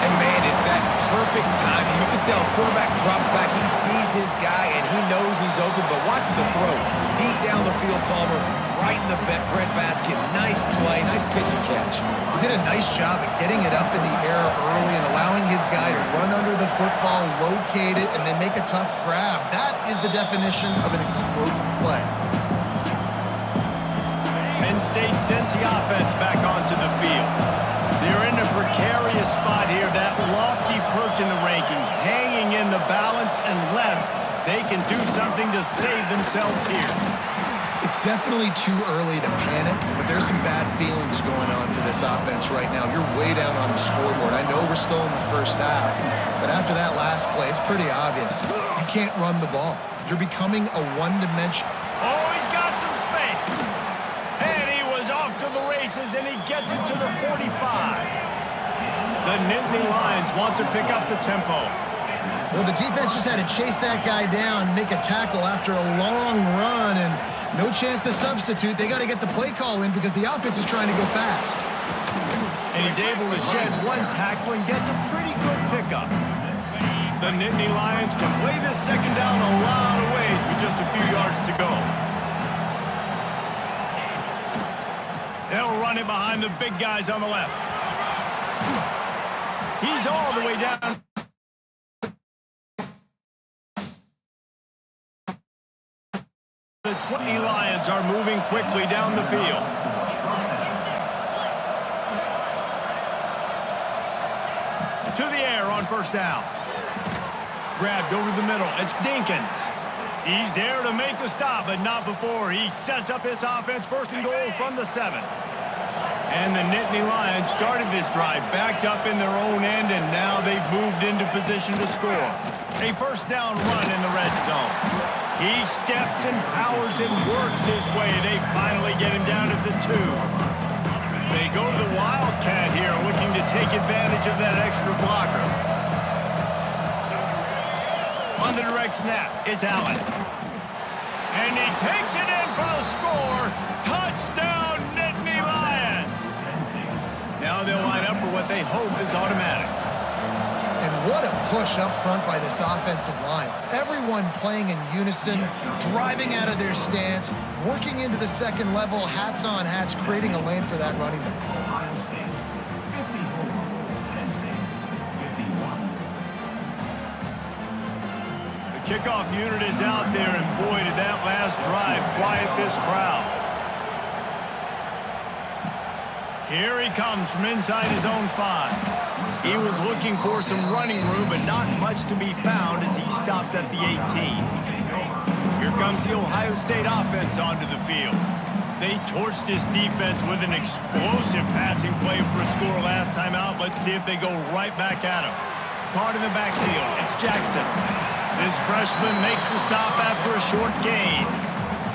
And man, is that perfect timing. You can tell quarterback drops back. He sees his guy, and he knows he's open. But watch the throw. Deep down the field, Palmer. Right in the breadbasket. Nice play. Nice pitch and catch. He did a nice job of getting it up in the air early and allowing his guy to run under the football, locate it, and then make a tough grab. That is the definition of an explosive play. Penn State sends the offense back onto the field. They're in a precarious spot here, that lofty perch in the rankings, hanging in the balance unless they can do something to save themselves here. It's definitely too early to panic, but there's some bad feelings going on for this offense right now. You're way down on the scoreboard. I know we're still in the first half, but after that last play, it's pretty obvious. You can't run the ball. You're becoming a one-dimensional. Oh, he's got some space. And he was off to the races, and he gets it to the 45. The Nittany Lions want to pick up the tempo. Well, the defense just had to chase that guy down, make a tackle after a long run, and no chance to substitute. They got to get the play call in because the offense is trying to go fast. And he's able to shed one tackle and gets a pretty good pickup. The Nittany Lions can play this second down a lot of ways with just a few yards to go. They'll run it behind the big guys on the left. He's all the way down. The 20 Lions are moving quickly down the field. To the air on first down. Grabbed over the middle. It's Dinkins. He's there to make the stop, but not before he sets up his offense first and goal from the 7. And the Nittany Lions started this drive backed up in their own end, and now they've moved into position to score. A first down run in the red zone. He steps and powers and works his way. They finally get him down at the 2. They go to the Wildcat here, looking to take advantage of that extra blocker. On the direct snap, it's Allen. And he takes it in for the score. Touchdown, Nittany Lions. Now they'll line up for what they hope is automatic. And what a push up front by this offensive line. Everyone playing in unison, driving out of their stance, working into the second level, hats on hats, creating a lane for that running back. The kickoff unit is out there, and boy, did that last drive quiet this crowd. Here he comes from inside his own 5. He was looking for some running room, but not much to be found as he stopped at the 18. Here comes the Ohio State offense onto the field. They torched this defense with an explosive passing play for a score last time out. Let's see if they go right back at him. Caught in the backfield. It's Jackson. This freshman makes the stop after a short gain.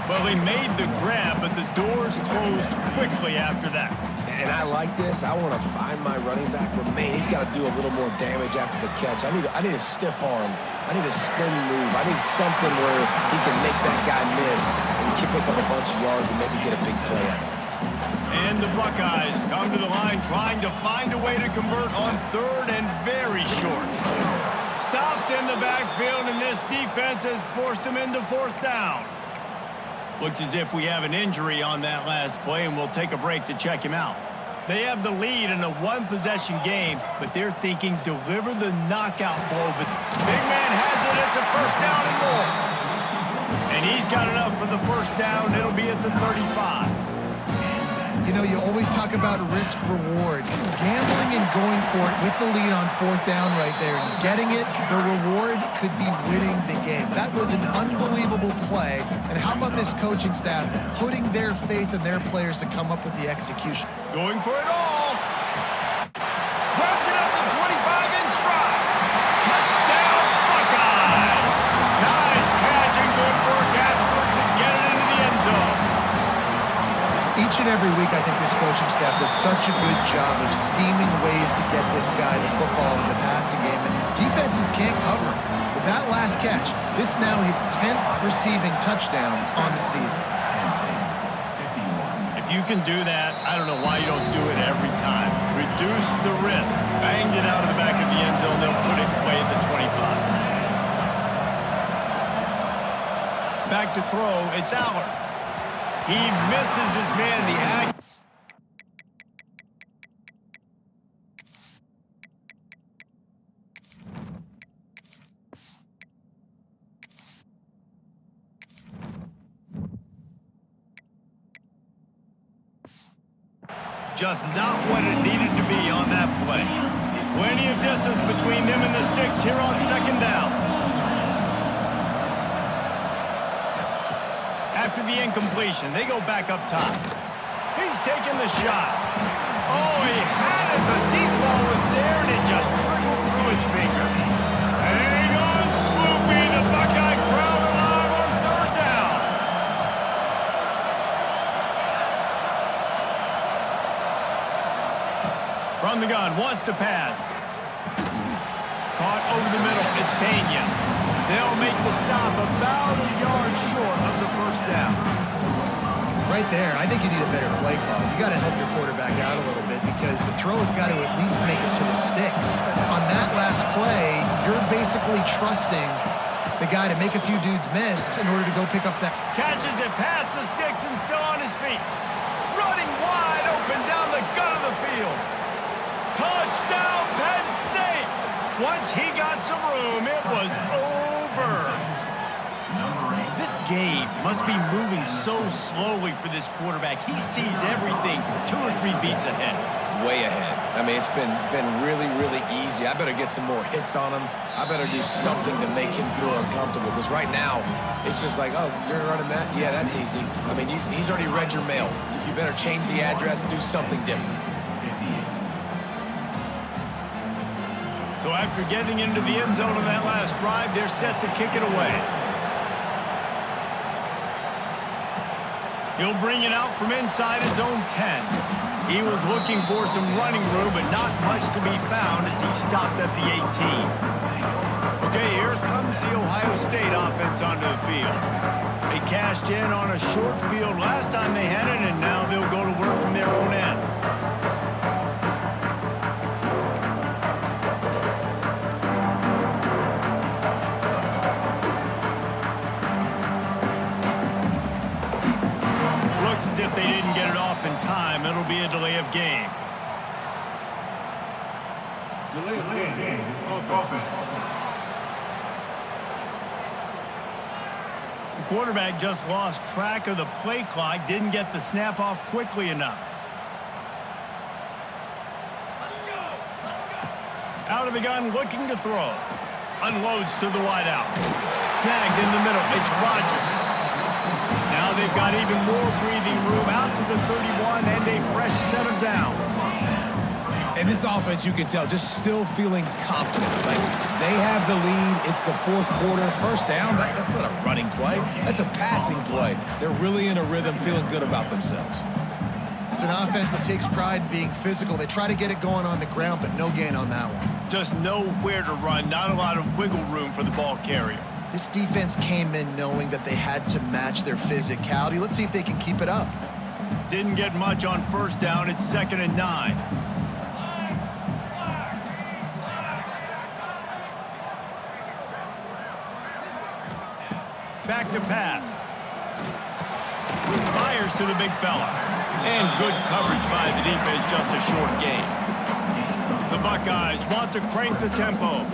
Well, he made the grab, but the doors closed quickly after that. And I like this. I want to find my running back, but man, he's got to do a little more damage after the catch. I need a stiff arm. I need a spin move. I need something where he can make that guy miss and pick up a bunch of yards and maybe get a big play out of it. And the Buckeyes come to the line trying to find a way to convert on 3rd and very short. Stopped in the backfield, and this defense has forced him into 4th down. Looks as if we have an injury on that last play, and we'll take a break to check him out. They have the lead in a one-possession game, but they're thinking deliver the knockout blow. But big man has it. It's a first down and more. And he's got enough for the first down. It'll be at the 35. You know, you always talk about risk-reward. Gambling and going for it with the lead on 4th down right there and getting it, the reward could be winning the game. That was an unbelievable play. And how about this coaching staff putting their faith in their players to come up with the execution? Going for it all. Grabs it up to 25 in stride. Touchdown, Buckeyes. Nice catch and good work afterwards to get it into the end zone. Each and every week, I think this coaching staff does such a good job of scheming ways to get this guy the football in the passing game, and defenses can't cover him. With that last catch, this is now his 10th receiving touchdown on the season. If you can do that, I don't know why you don't do it every time. Reduce the risk. Banged it out of the back of the end zone. They'll put it away at the 25. Back to throw. It's Aller. He misses his man. The act. just not what it needed to be on that play. Plenty of distance between them and the sticks here on second down. After the incompletion, they go back up top. He's taking the shot. Oh, he had it. The deep ball was there, and it just trickled through his fingers. Hang on, Sloopy. The Buckeye crowd alive on third down. From the gun, wants to pass. Caught over the middle. It's Pena. They'll make the stop about a yard short of the first down. Right there, I think you need a better play call. You got to help your quarterback out a little bit because the throw has got to at least make it to the sticks. On that last play, you're basically trusting the guy to make a few dudes miss in order to go pick up that. Catches it past the sticks and still on his feet. Running wide open down the gut of the field. Touchdown, Penn State! Once he got some room, it was over. This game must be moving so slowly for this quarterback. He sees everything 2 or 3 beats ahead. Way ahead. I mean, it's been really, really easy. I better get some more hits on him. I better do something to make him feel uncomfortable because right now, it's just like, oh, you're running that? Yeah, that's easy. I mean, he's already read your mail. You better change the address, do something different. So after getting into the end zone on that last drive, they're set to kick it away. He'll bring it out from inside his own 10. He was looking for some running room, but not much to be found as he stopped at the 18. Okay, here comes the Ohio State offense onto the field. They cashed in on a short field last time they had it, and now they'll go to work from their own end. As if they didn't get it off in time, it'll be a delay of game. Delay of game. Offense. The quarterback just lost track of the play clock, didn't get the snap off quickly enough. Out of the gun, looking to throw. Unloads to the wideout. Snagged in the middle. It's Rodgers. Now they've got even more breathing room out to the 31 and a fresh set of downs. And this offense, you can tell, just still feeling confident. Like, they have the lead. It's the fourth quarter. First down, that's not a running play. That's a passing play. They're really in a rhythm, feeling good about themselves. It's an offense that takes pride in being physical. They try to get it going on the ground, but no gain on that one. Just nowhere to run. Not a lot of wiggle room for the ball carrier. This defense came in knowing that they had to match their physicality. Let's see if they can keep it up. Didn't get much on first down. It's 2nd and 9. Back to pass. Fires to the big fella. And good coverage by the defense, just a short gain. The Buckeyes want to crank the tempo.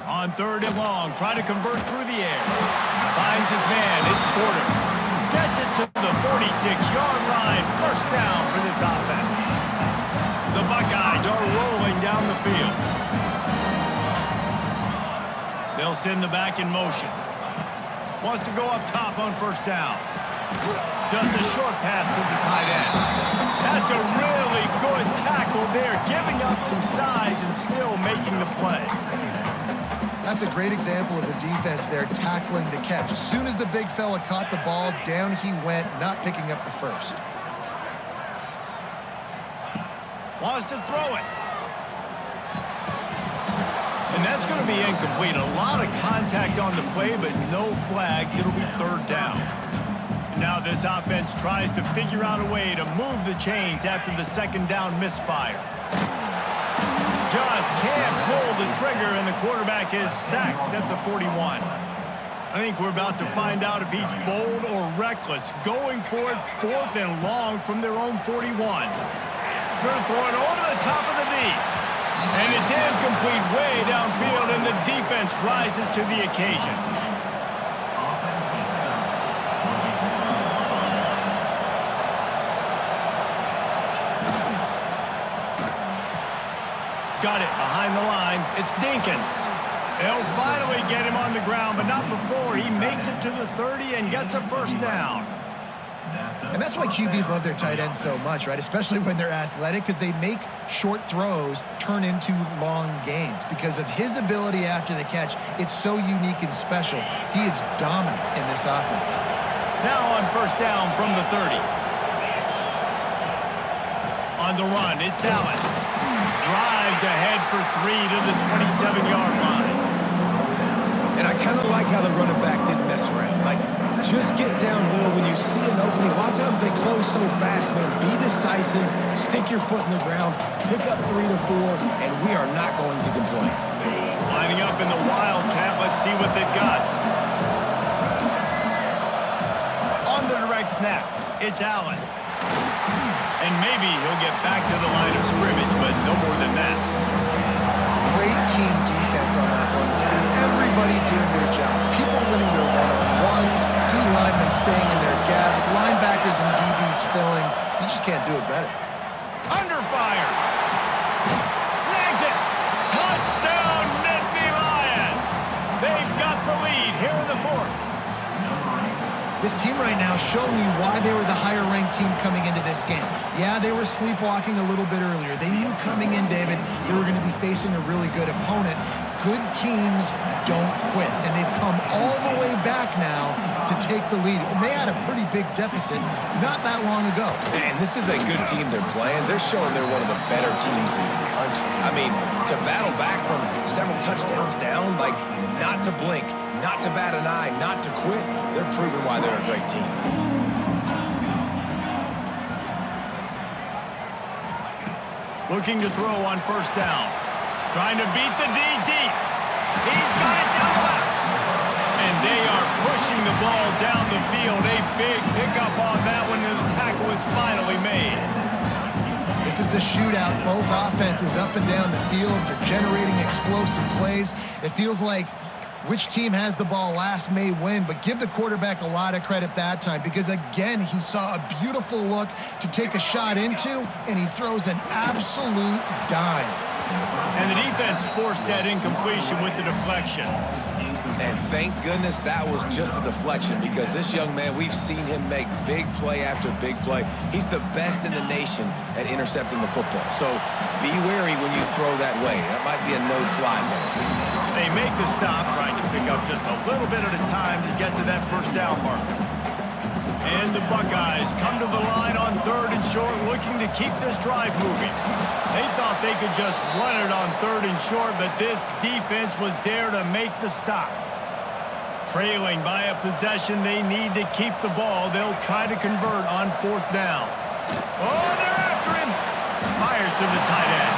On 3rd and long, try to convert through the air. Finds his man, it's Porter. Gets it to the 46-yard line. First down for this offense. The Buckeyes are rolling down the field. They'll send the back in motion. Wants to go up top on first down. Just a short pass to the tight end. That's a really good tackle there, giving up some size and still making the play. That's a great example of the defense there tackling the catch. As soon as the big fella caught the ball, down he went, not picking up the first. Wants to throw it. And that's going to be incomplete. A lot of contact on the play, but no flags. It'll be 3rd down. Now this offense tries to figure out a way to move the chains after the 2nd down misfire. Just can't pull the trigger, and the quarterback is sacked at the 41. I think we're about to find out if he's bold or reckless, going for it 4th and long from their own 41. Going to throw it over the top of the D. And it's incomplete way downfield, and the defense rises to the occasion. Got it behind the line. It's Dinkins. They'll finally get him on the ground, but not before he makes it to the 30 and gets a first down. And that's why QBs love their tight ends so much, right? Especially when they're athletic, because they make short throws turn into long gains. Because of his ability after the catch, it's so unique and special. He is dominant in this offense. Now on first down from the 30. On the run, it's Allen. Drives ahead for 3 to the 27-yard line. And I kind of like how the running back didn't mess around. Like, just get downhill when you see an opening. A lot of times they close so fast, man. Be decisive, stick your foot in the ground, pick up 3 to 4, and we are not going to complain. Lining up in the Wildcat, let's see what they've got. On the direct snap, it's Allen. And maybe he'll get back to the line of scrimmage, but no more than that. Great team defense on that one. Everybody doing their job. People winning their one-on-ones, D linemen staying in their gaps, linebackers and DBs filling. You just can't do it better. Under fire. Snags it. Touchdown, Nittany Lions. They've got the lead here in the 4th. This team right now showing me why they were the higher-ranked team coming into this game. Yeah, they were sleepwalking a little bit earlier. They knew coming in, David, they were going to be facing a really good opponent. Good teams don't quit, and they've come all the way back now to take the lead. And they had a pretty big deficit not that long ago. And this is a good team they're playing. They're showing they're one of the better teams in the country. I mean, to battle back from several touchdowns down, like, not to blink, not to bat an eye, not to quit, they're proving why they're a great team. Looking to throw on first down. Trying to beat the D deep. He's got it down the left. And they are pushing the ball down the field. A big pickup on that one, and the tackle is finally made. This is a shootout. Both offenses up and down the field. They're generating explosive plays. It feels like which team has the ball last may win, but give the quarterback a lot of credit that time because, again, he saw a beautiful look to take a shot into, and he throws an absolute dime. And the defense forced that incompletion with the deflection. And thank goodness that was just a deflection because this young man, we've seen him make big play after big play. He's the best in the nation at intercepting the football. So be wary when you throw that way. That might be a no-fly zone. They make the stop, trying to pick up just a little bit at a time to get to that first down marker. And the Buckeyes come to the line on 3rd and short, looking to keep this drive moving. They thought they could just run it on 3rd and short, but this defense was there to make the stop. Trailing by a possession, they need to keep the ball. They'll try to convert on 4th down. Oh, they're after him. Fires to the tight end.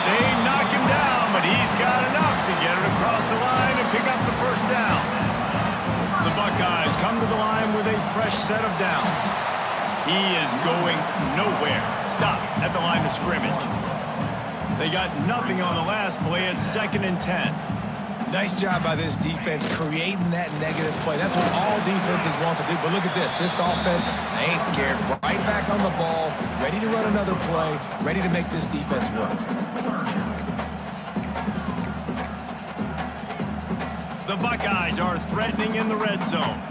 They knock him down, but he's got enough to get it across the line and pick up the first down. The Buckeyes come to the line with a fresh set of downs. He is going nowhere. Stop at the line of scrimmage. They got nothing on the last play at 2nd and 10. Nice job by this defense creating that negative play. That's what all defenses want to do. But look at this. This offense, they ain't scared. Right back on the ball, ready to run another play, ready to make this defense work. The Buckeyes are threatening in the red zone.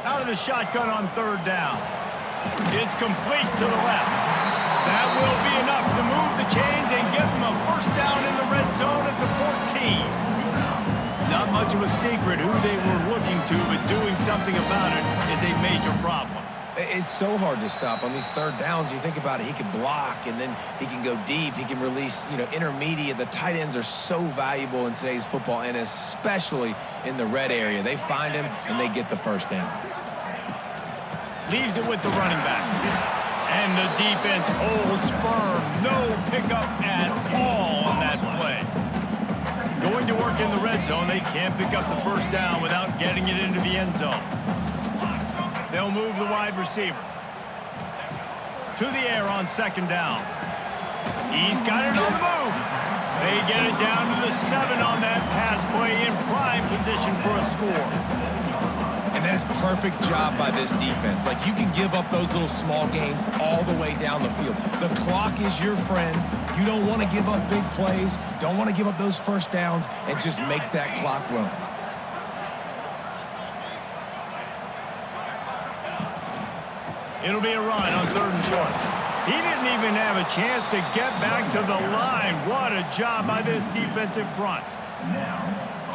Out of the shotgun on 3rd down. It's complete to the left. That will be enough to move the chains and give them a first down in the red zone at the 14. Not much of a secret who they were looking to, but doing something about it is a major problem. It's so hard to stop on these 3rd downs. You think about it, he can block, and then he can go deep. He can release, intermediate. The tight ends are so valuable in today's football, and especially in the red area. They find him, and they get the first down. Leaves it with the running back. And the defense holds firm. No pickup at all on that play. Going going to work in the red zone. They can't pick up the first down without getting it into the end zone. They'll move the wide receiver to the air on second down. He's got it on the move. They get it down to the 7 on that pass play, in prime position for a score. And that is perfect job by this defense. Like, you can give up those little small gains all the way down the field. The clock is your friend. You don't want to give up big plays, don't want to give up those first downs, and just make that clock run. It'll be a run on 3rd and short. He didn't even have a chance to get back to the line. What a job by this defensive front.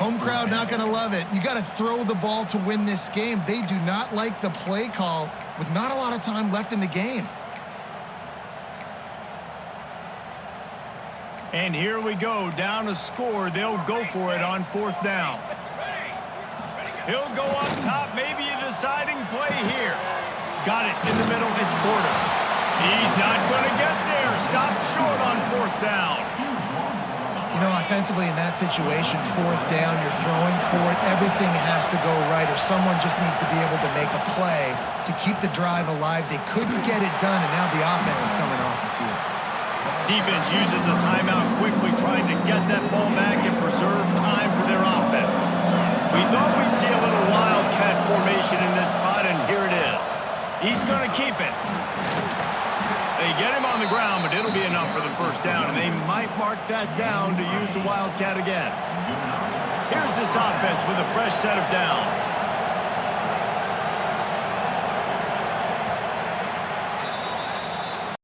Home crowd not going to love it. You got to throw the ball to win this game. They do not like the play call with not a lot of time left in the game. And here we go, down to score. They'll go for it on 4th down. He'll go up top, maybe a deciding play here. Got it in the middle, it's Porter. He's not going to get there. Stopped short on 4th down. You know, offensively in that situation, 4th down, you're throwing for it. Everything has to go right, or someone just needs to be able to make a play to keep the drive alive. They couldn't get it done, and now the offense is coming off the field. Defense uses a timeout quickly, trying to get that ball back and preserve time for their offense. We thought we'd see a little wildcat formation in this spot, and here it is. He's going to keep it. They get him on the ground, but it'll be enough for the first down, and they might mark that down to use the wildcat again. Here's this offense with a fresh set of downs.